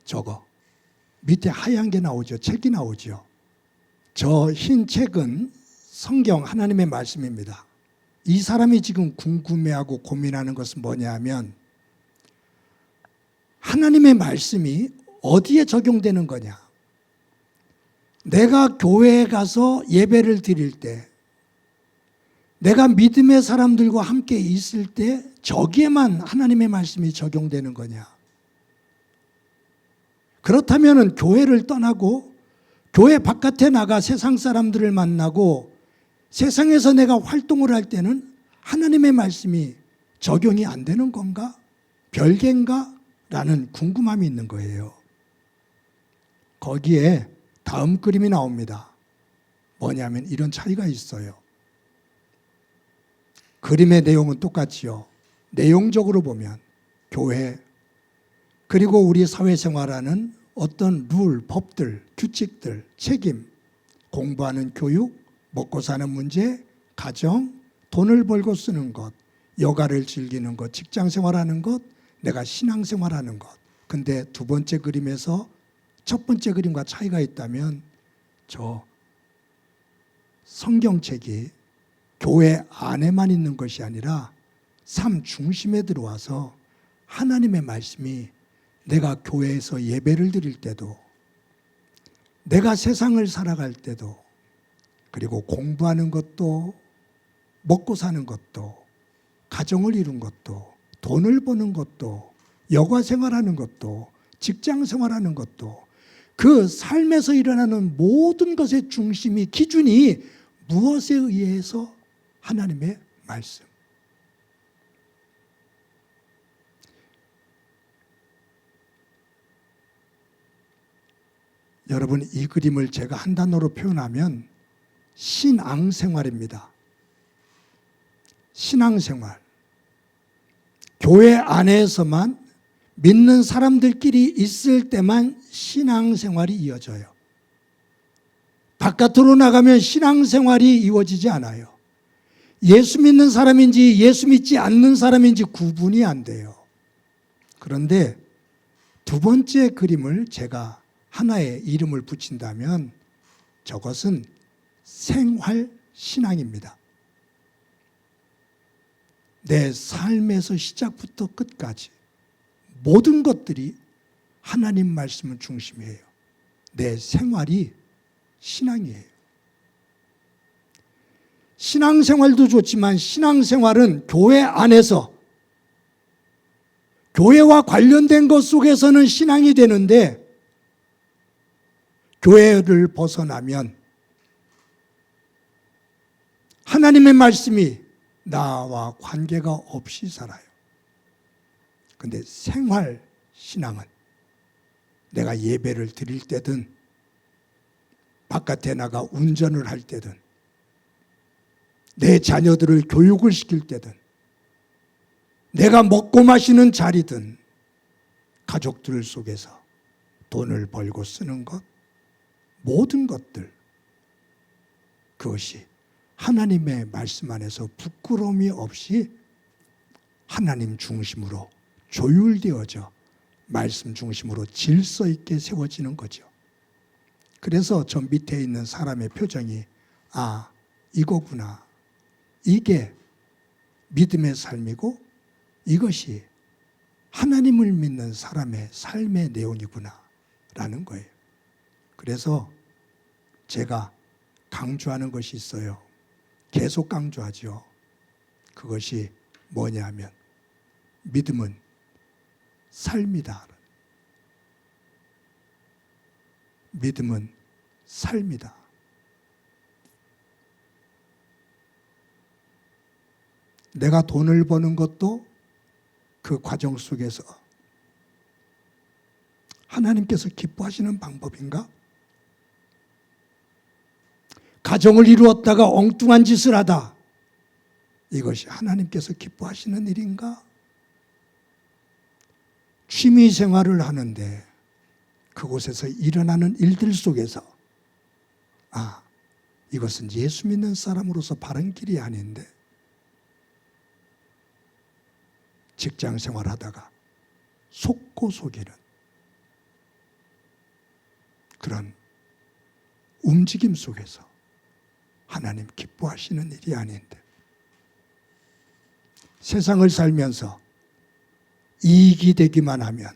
저거 밑에 하얀 게 나오죠. 책이 나오죠. 저 흰 책은 성경 하나님의 말씀입니다. 이 사람이 지금 궁금해하고 고민하는 것은 뭐냐면 하나님의 말씀이 어디에 적용되는 거냐. 내가 교회에 가서 예배를 드릴 때, 내가 믿음의 사람들과 함께 있을 때 저기에만 하나님의 말씀이 적용되는 거냐. 그렇다면 교회를 떠나고 교회 바깥에 나가 세상 사람들을 만나고 세상에서 내가 활동을 할 때는 하나님의 말씀이 적용이 안 되는 건가? 별개인가? 라는 궁금함이 있는 거예요. 거기에 다음 그림이 나옵니다. 뭐냐면 이런 차이가 있어요. 그림의 내용은 똑같지요. 내용적으로 보면 교회 그리고 우리 사회생활하는 어떤 룰, 법들, 규칙들, 책임, 공부하는 교육, 먹고 사는 문제, 가정, 돈을 벌고 쓰는 것, 여가를 즐기는 것, 직장생활하는 것, 내가 신앙생활하는 것. 근데 두 번째 그림에서 첫 번째 그림과 차이가 있다면 저 성경책이 교회 안에만 있는 것이 아니라 삶 중심에 들어와서 하나님의 말씀이 내가 교회에서 예배를 드릴 때도, 내가 세상을 살아갈 때도, 그리고 공부하는 것도, 먹고 사는 것도, 가정을 이룬 것도, 돈을 버는 것도, 여가 생활하는 것도, 직장 생활하는 것도, 그 삶에서 일어나는 모든 것의 중심이, 기준이 무엇에 의해서 하나님의 말씀. 여러분, 이 그림을 제가 한 단어로 표현하면 신앙생활입니다. 신앙생활. 교회 안에서만 믿는 사람들끼리 있을 때만 신앙생활이 이어져요. 바깥으로 나가면 신앙생활이 이루어지지 않아요. 예수 믿는 사람인지 예수 믿지 않는 사람인지 구분이 안 돼요. 그런데 두 번째 그림을 제가 하나의 이름을 붙인다면 저것은 생활신앙입니다. 내 삶에서 시작부터 끝까지 모든 것들이 하나님 말씀은 중심이에요. 내 생활이 신앙이에요. 신앙생활도 좋지만 신앙생활은 교회 안에서 교회와 관련된 것 속에서는 신앙이 되는데 교회를 벗어나면 하나님의 말씀이 나와 관계가 없이 살아요. 그런데 생활신앙은 내가 예배를 드릴 때든 바깥에 나가 운전을 할 때든 내 자녀들을 교육을 시킬 때든 내가 먹고 마시는 자리든 가족들 속에서 돈을 벌고 쓰는 것, 모든 것들, 그것이 하나님의 말씀 안에서 부끄러움이 없이 하나님 중심으로 조율되어져 말씀 중심으로 질서 있게 세워지는 거죠. 그래서 저 밑에 있는 사람의 표정이 아, 이거구나. 이게 믿음의 삶이고 이것이 하나님을 믿는 사람의 삶의 내용이구나 라는 거예요. 그래서 제가 강조하는 것이 있어요. 계속 강조하죠. 그것이 뭐냐면 믿음은 삶이다. 믿음은 삶이다. 내가 돈을 버는 것도 그 과정 속에서 하나님께서 기뻐하시는 방법인가? 가정을 이루었다가 엉뚱한 짓을 하다. 이것이 하나님께서 기뻐하시는 일인가? 취미 생활을 하는데 그곳에서 일어나는 일들 속에서 아, 이것은 예수 믿는 사람으로서 바른 길이 아닌데, 직장 생활하다가 속고 속이는 그런 움직임 속에서 하나님 기뻐하시는 일이 아닌데, 세상을 살면서 이익이 되기만 하면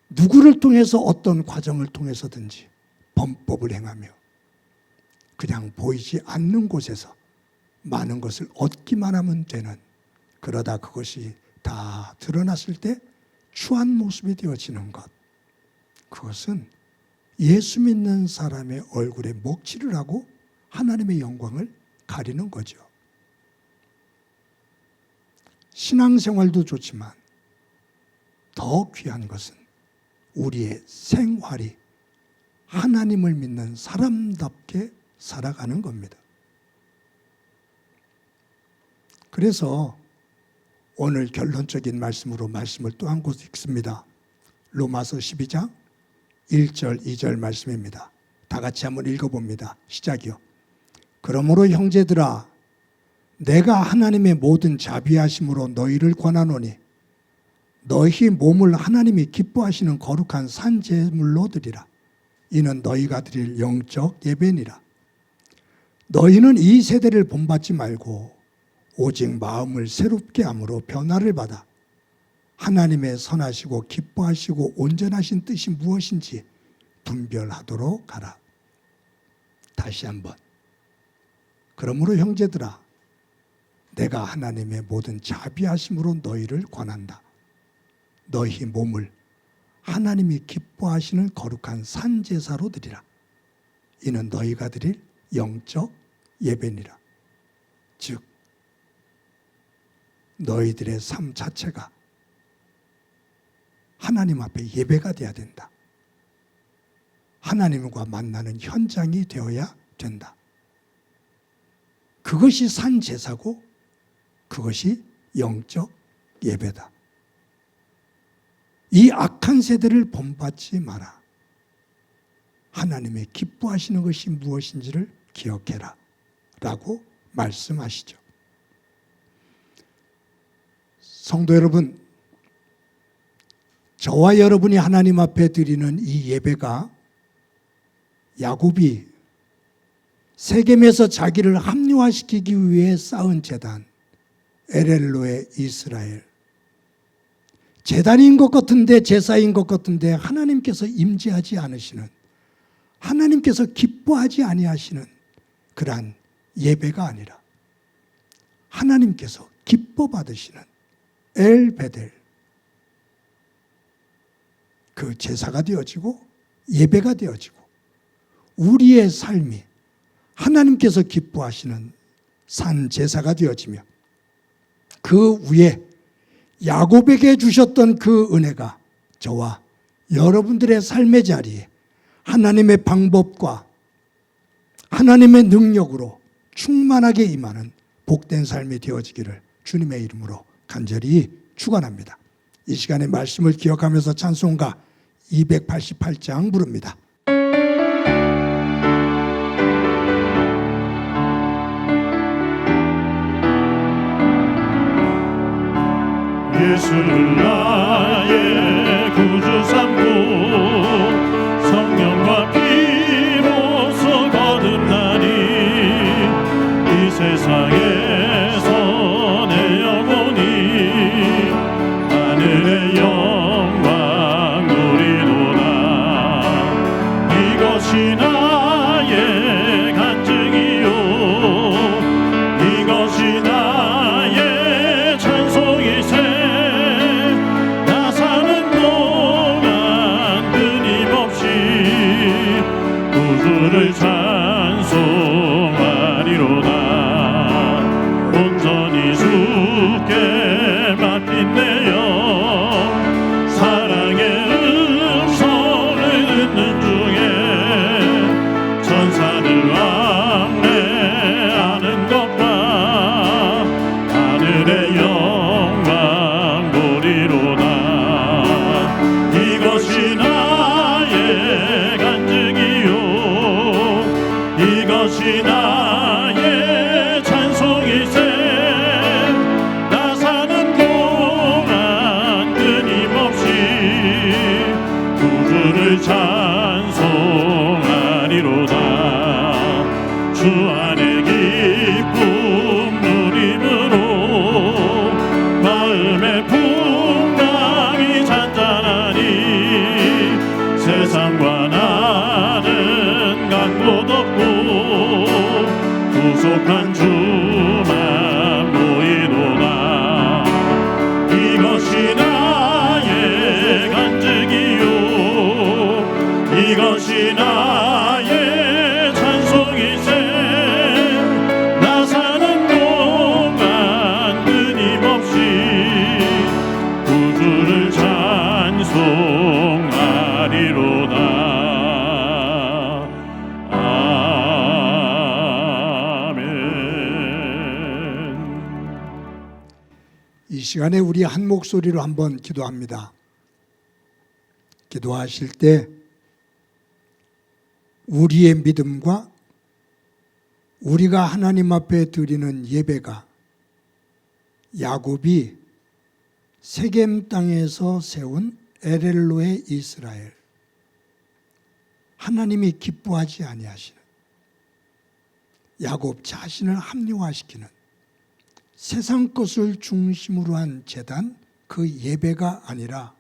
누구를 통해서 어떤 과정을 통해서든지 범법을 행하며 그냥 보이지 않는 곳에서 많은 것을 얻기만 하면 되는, 그러다 그것이 다 드러났을 때 추한 모습이 되어지는 것, 그것은 예수 믿는 사람의 얼굴에 먹칠을 하고 하나님의 영광을 가리는 거죠. 신앙생활도 좋지만 더 귀한 것은 우리의 생활이 하나님을 믿는 사람답게 살아가는 겁니다. 그래서 오늘 결론적인 말씀으로 말씀을 또 한 곳 읽습니다. 로마서 12장 1절 2절 말씀입니다. 다 같이 한번 읽어봅니다. 시작이요. 그러므로 형제들아, 내가 하나님의 모든 자비하심으로 너희를 권하노니 너희 몸을 하나님이 기뻐하시는 거룩한 산 제물로 드리라. 이는 너희가 드릴 영적 예배니라. 너희는 이 세대를 본받지 말고 오직 마음을 새롭게 함으로 변화를 받아 하나님의 선하시고 기뻐하시고 온전하신 뜻이 무엇인지 분별하도록 하라. 다시 한번. 그러므로 형제들아, 내가 하나님의 모든 자비하심으로 너희를 권한다. 너희 몸을 하나님이 기뻐하시는 거룩한 산 제사로 드리라. 이는 너희가 드릴 영적 예배니라. 즉 너희들의 삶 자체가 하나님 앞에 예배가 되어야 된다. 하나님과 만나는 현장이 되어야 된다. 그것이 산 제사고 그것이 영적 예배다. 이 악한 세대를 본받지 마라. 하나님의 기뻐하시는 것이 무엇인지를 기억해라 라고 말씀하시죠. 성도 여러분, 저와 여러분이 하나님 앞에 드리는 이 예배가 야곱이 세겜에서 자기를 합리화시키기 위해 쌓은 제단, 엘엘로의 이스라엘, 제단인 것 같은데, 제사인 것 같은데 하나님께서 임재하지 않으시는, 하나님께서 기뻐하지 아니하시는 그러한 예배가 아니라 하나님께서 기뻐 받으시는 엘베델, 그 제사가 되어지고 예배가 되어지고 우리의 삶이 하나님께서 기뻐하시는 산 제사가 되어지며 그 위에 야곱에게 주셨던 그 은혜가 저와 여러분들의 삶의 자리에 하나님의 방법과 하나님의 능력으로 충만하게 임하는 복된 삶이 되어지기를 주님의 이름으로 간절히 축원합니다. 이 시간에 말씀을 기억하면서 찬송가 288장 부릅니다. 예수를 나의 구주 삼고 성령과 피로써 거듭나니 이 세상에서 내 영혼이 하늘의 영광 누리도다. 이것이 나의 간증이요, 이것이 나의 찬송이세. 나 사는 동안 끊임없이 구주를 찬송하리로다. 온전히 주께 맡긴 내 영, 사랑의 음성을 듣는 중에 천사들 왕래하는 것과 하늘의 영광 보리로다. 이것이 나의 간증이요, 이것이 약속한 주만 보이도다. 이것이 나의 간증이요 이것이 나의 찬송이세. 나 사는 동안 끊임없이 구주를 찬송하리로다. 이 시간에 우리 한 목소리로 한번 기도합니다. 기도하실 때 우리의 믿음과 우리가 하나님 앞에 드리는 예배가 야곱이 세겜 땅에서 세운 에렐로의 이스라엘, 하나님이 기뻐하지 아니하시는, 야곱 자신을 합리화시키는 세상 것을 중심으로 한 제단, 그 예배가 아니라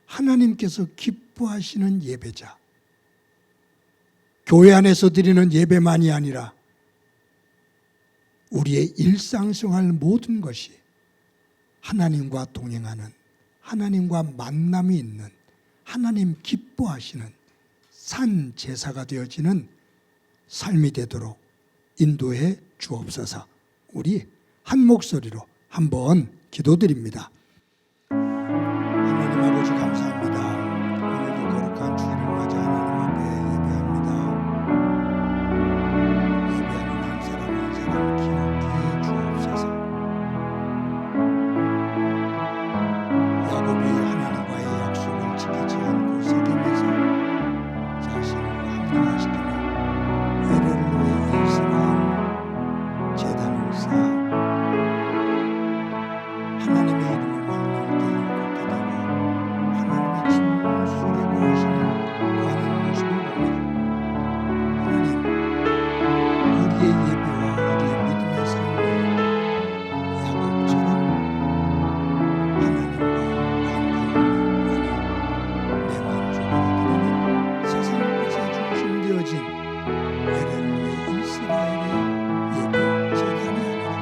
하나님께서 기뻐하시는 예배자, 교회 안에서 드리는 예배만이 아니라 우리의 일상생활 모든 것이 하나님과 동행하는, 하나님과 만남이 있는, 하나님 기뻐하시는 산 제사가 되어지는 삶이 되도록 인도해 주옵소서. 우리 한 목소리로 한번 기도드립니다. 하나님 아버지 감사합니다. 오늘도 거룩한 주일을 맞아 하나님 앞에 예배합니다. 예배하는 한 사람 한 사람 기억해 주옵소서. 야곱이 하나님과의 약속을 지키지 않고 세겜에서 자신을 합리화시키는 에렐로의 이스라엘 제단을 쌓아 하나님의 이름을 왕래할 때 걷게 되고 하나님의 진노속에 거하시는 거하는 모습을 봅니다. 하나님, 우리의 예배와 우리의 믿음의 삶을 야곱처럼 하나님과 관계없는 내 만족으로 드리는 세상 것에 중심되어진 에렐로의 이스라엘의 예배 제단이 아니라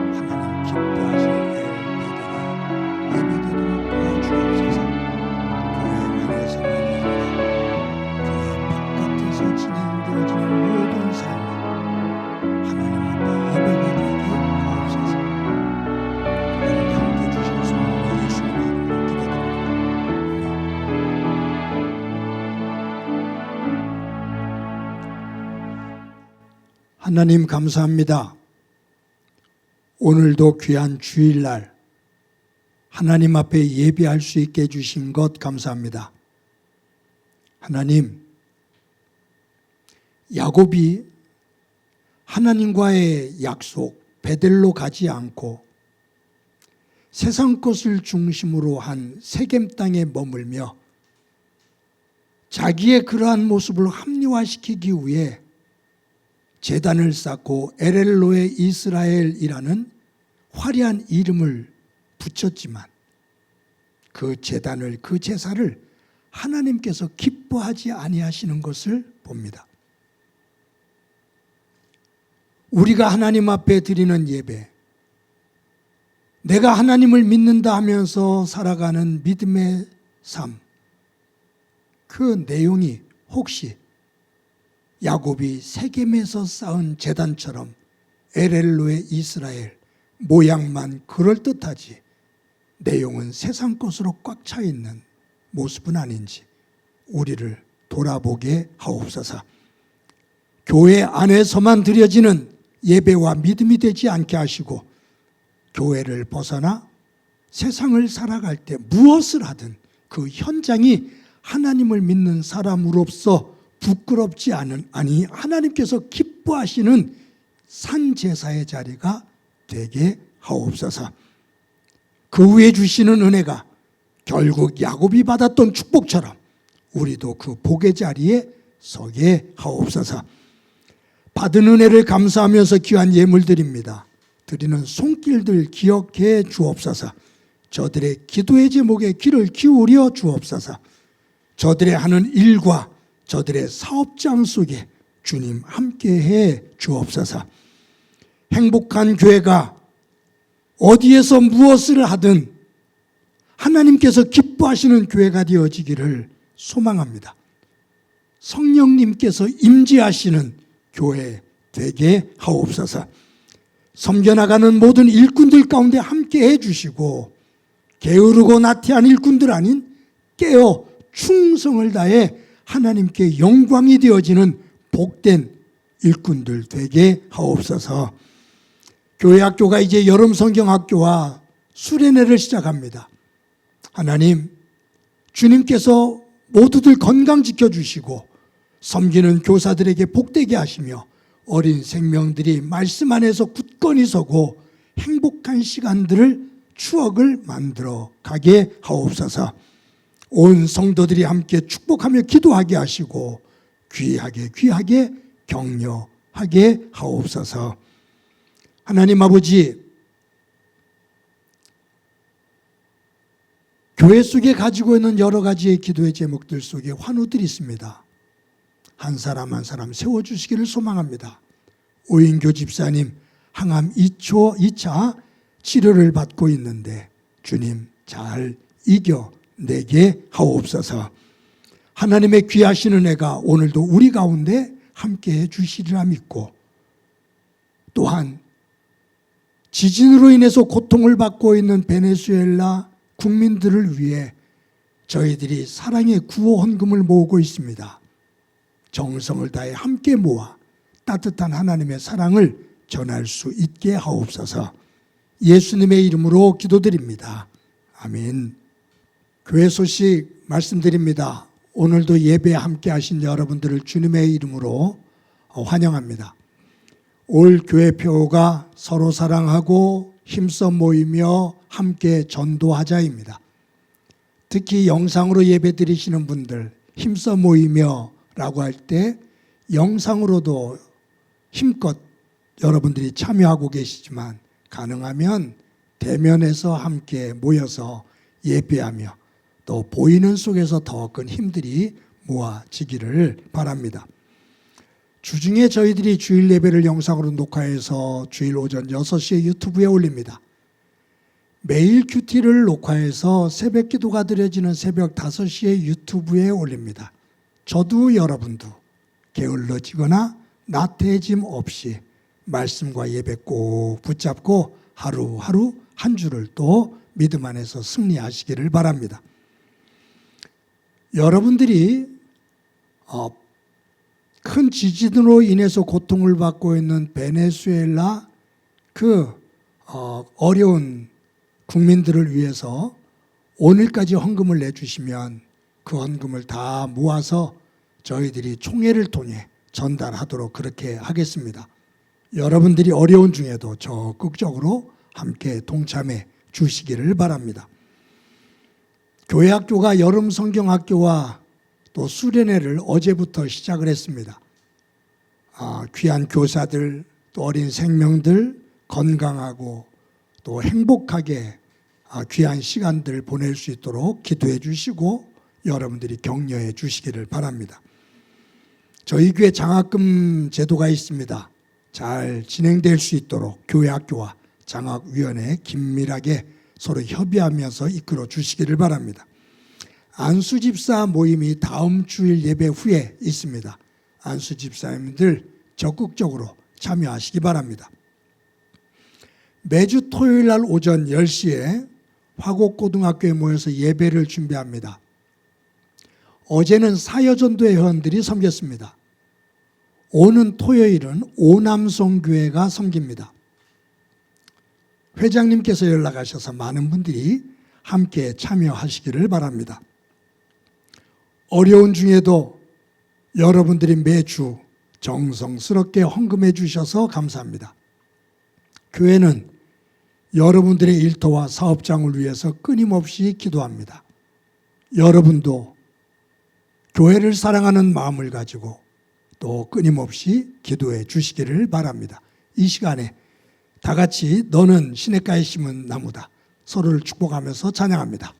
하나님 기뻐하시는 예배되도록 도와주옵소서. 교회 안에서만이 아니라 교회 바깥에서 진행되어지는 모든 삶이 하나님 앞에 예배가 되게 하옵소서. 그를 함께 주신 소망으로 예수님의 이름으로 기도드립니다. 하나님 감사합니다. 오늘도 귀한 주일날 하나님 앞에 예배할 수 있게 해주신 것 감사합니다. 하나님, 야곱이 하나님과의 약속 베델로 가지 않고 세상 것을 중심으로 한 세겜 땅에 머물며 자기의 그러한 모습을 합리화시키기 위해 제단을 쌓고 에렐로의 이스라엘이라는 화려한 이름을 붙였지만 그 제단을, 그 제사를 하나님께서 기뻐하지 아니하시는 것을 봅니다. 우리가 하나님 앞에 드리는 예배, 내가 하나님을 믿는다 하면서 살아가는 믿음의 삶, 그 내용이 혹시 야곱이 세겜에서 쌓은 제단처럼 에렐로의 이스라엘 모양만 그럴듯하지 내용은 세상 것으로 꽉 차 있는 모습은 아닌지 우리를 돌아보게 하옵소서. 교회 안에서만 드려지는 예배와 믿음이 되지 않게 하시고 교회를 벗어나 세상을 살아갈 때 무엇을 하든 그 현장이 하나님을 믿는 사람으로서 부끄럽지 아니 하나님께서 기뻐하시는 산제사의 자리가 되게 하옵소서. 그 위에 주시는 은혜가 결국 야곱이 받았던 축복처럼 우리도 그 복의 자리에 서게 하옵소서. 받은 은혜를 감사하면서 귀한 예물 드립니다. 드리는 손길들 기억해 주옵소서. 저들의 기도의 제목에 귀를 기울여 주옵소서. 저들의 하는 일과 저들의 사업장 속에 주님 함께해 주옵소서. 행복한 교회가 어디에서 무엇을 하든 하나님께서 기뻐하시는 교회가 되어지기를 소망합니다. 성령님께서 임재하시는 교회 되게 하옵소서. 섬겨나가는 모든 일꾼들 가운데 함께 해주시고 게으르고 나태한 일꾼들 아닌 깨어 충성을 다해 하나님께 영광이 되어지는 복된 일꾼들 되게 하옵소서. 교회학교가 이제 여름성경학교와 수련회를 시작합니다. 하나님, 주님께서 모두들 건강 지켜주시고 섬기는 교사들에게 복되게 하시며 어린 생명들이 말씀 안에서 굳건히 서고 행복한 시간들을 추억을 만들어 가게 하옵소서. 온 성도들이 함께 축복하며 기도하게 하시고 귀하게 격려하게 하옵소서. 하나님 아버지, 교회 속에 가지고 있는 여러 가지의 기도의 제목들 속에 환우들이 있습니다. 한 사람 한 사람 세워주시기를 소망합니다. 오인교 집사님 항암 2차 치료를 받고 있는데 주님 잘 이겨내게 하옵소서. 하나님의 귀하신 은혜가 오늘도 우리 가운데 함께해 주시리라 믿고, 또한 지진으로 인해서 고통을 받고 있는 베네수엘라 국민들을 위해 저희들이 사랑의 구호 헌금을 모으고 있습니다. 정성을 다해 함께 모아 따뜻한 하나님의 사랑을 전할 수 있게 하옵소서. 예수님의 이름으로 기도드립니다. 아멘. 교회 소식 말씀드립니다. 오늘도 예배에 함께 하신 여러분들을 주님의 이름으로 환영합니다. 올 교회표가 서로 사랑하고 힘써 모이며 함께 전도하자입니다. 특히 영상으로 예배 드리시는 분들, 힘써 모이며 라고 할 때 영상으로도 힘껏 여러분들이 참여하고 계시지만 가능하면 대면에서 함께 모여서 예배하며 또 보이는 속에서 더 큰 힘들이 모아지기를 바랍니다. 주중에 저희들이 주일 예배를 영상으로 녹화해서 주일 오전 6시에 유튜브에 올립니다. 매일 큐티를 녹화해서 새벽 기도가 드려지는 새벽 5시에 유튜브에 올립니다. 저도 여러분도 게을러지거나 나태해짐 없이 말씀과 예배 꼭 붙잡고 하루하루 한 주를 또 믿음 안에서 승리하시기를 바랍니다. 여러분들이 큰 지진으로 인해서 고통을 받고 있는 베네수엘라 어려운 국민들을 위해서 오늘까지 헌금을 내주시면 그 헌금을 다 모아서 저희들이 총회를 통해 전달하도록 그렇게 하겠습니다. 여러분들이 어려운 중에도 적극적으로 함께 동참해 주시기를 바랍니다. 교회학교가 여름성경학교와 또 수련회를 어제부터 시작을 했습니다. 귀한 교사들, 또 어린 생명들 건강하고 또 행복하게 귀한 시간들 보낼 수 있도록 기도해 주시고 여러분들이 격려해 주시기를 바랍니다. 저희 교회 장학금 제도가 있습니다. 잘 진행될 수 있도록 교회학교와 장학위원회 긴밀하게 서로 협의하면서 이끌어 주시기를 바랍니다. 안수집사 모임이 다음 주일 예배 후에 있습니다. 안수집사님들 적극적으로 참여하시기 바랍니다. 매주 토요일 날 오전 10시에 화곡고등학교에 모여서 예배를 준비합니다. 어제는 사여전도회 회원들이 섬겼습니다. 오는 토요일은 오남성교회가 섬깁니다. 회장님께서 연락하셔서 많은 분들이 함께 참여하시기를 바랍니다. 어려운 중에도 여러분들이 매주 정성스럽게 헌금해 주셔서 감사합니다. 교회는 여러분들의 일터와 사업장을 위해서 끊임없이 기도합니다. 여러분도 교회를 사랑하는 마음을 가지고 또 끊임없이 기도해 주시기를 바랍니다. 이 시간에 다 같이 너는 시냇가에 심은 나무다. 서로를 축복하면서 찬양합니다.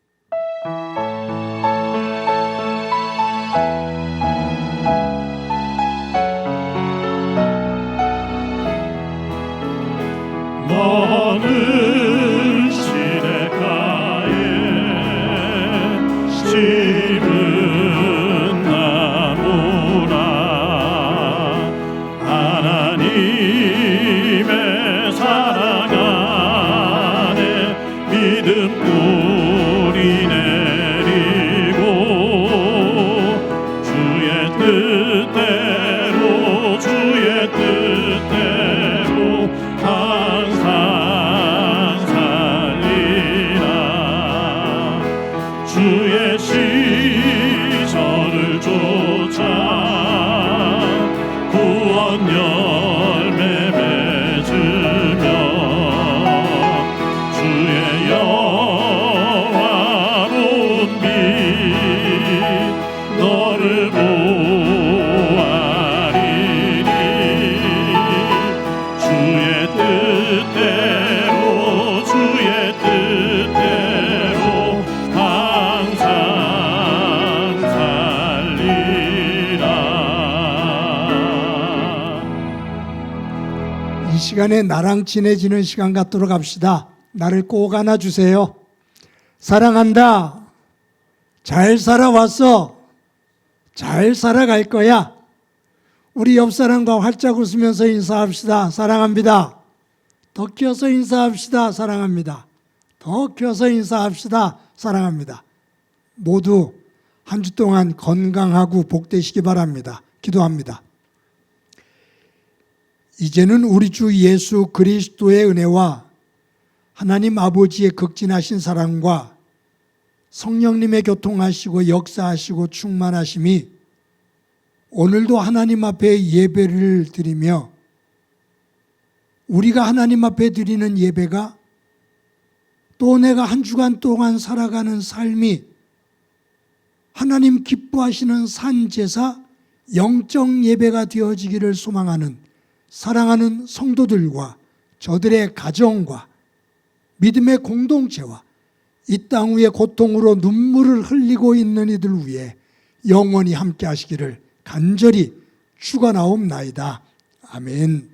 이 시간에 나랑 친해지는 시간 갖도록 합시다. 나를 꼭 안아주세요. 사랑한다. 잘 살아왔어. 잘 살아갈 거야. 우리 옆 사람과 활짝 웃으면서 인사합시다. 사랑합니다. 더 켜서 인사합시다. 사랑합니다. 더 켜서 인사합시다. 사랑합니다. 모두 한 주 동안 건강하고 복되시기 바랍니다. 기도합니다. 이제는 우리 주 예수 그리스도의 은혜와 하나님 아버지의 극진하신 사랑과 성령님의 교통하시고 역사하시고 충만하심이 오늘도 하나님 앞에 예배를 드리며 우리가 하나님 앞에 드리는 예배가 또 내가 한 주간 동안 살아가는 삶이 하나님 기뻐하시는 산제사 영적 예배가 되어지기를 소망하는 사랑하는 성도들과 저들의 가정과 믿음의 공동체와 이 땅 위에 고통으로 눈물을 흘리고 있는 이들 위해 영원히 함께 하시기를 간절히 축원하옵나이다. 아멘.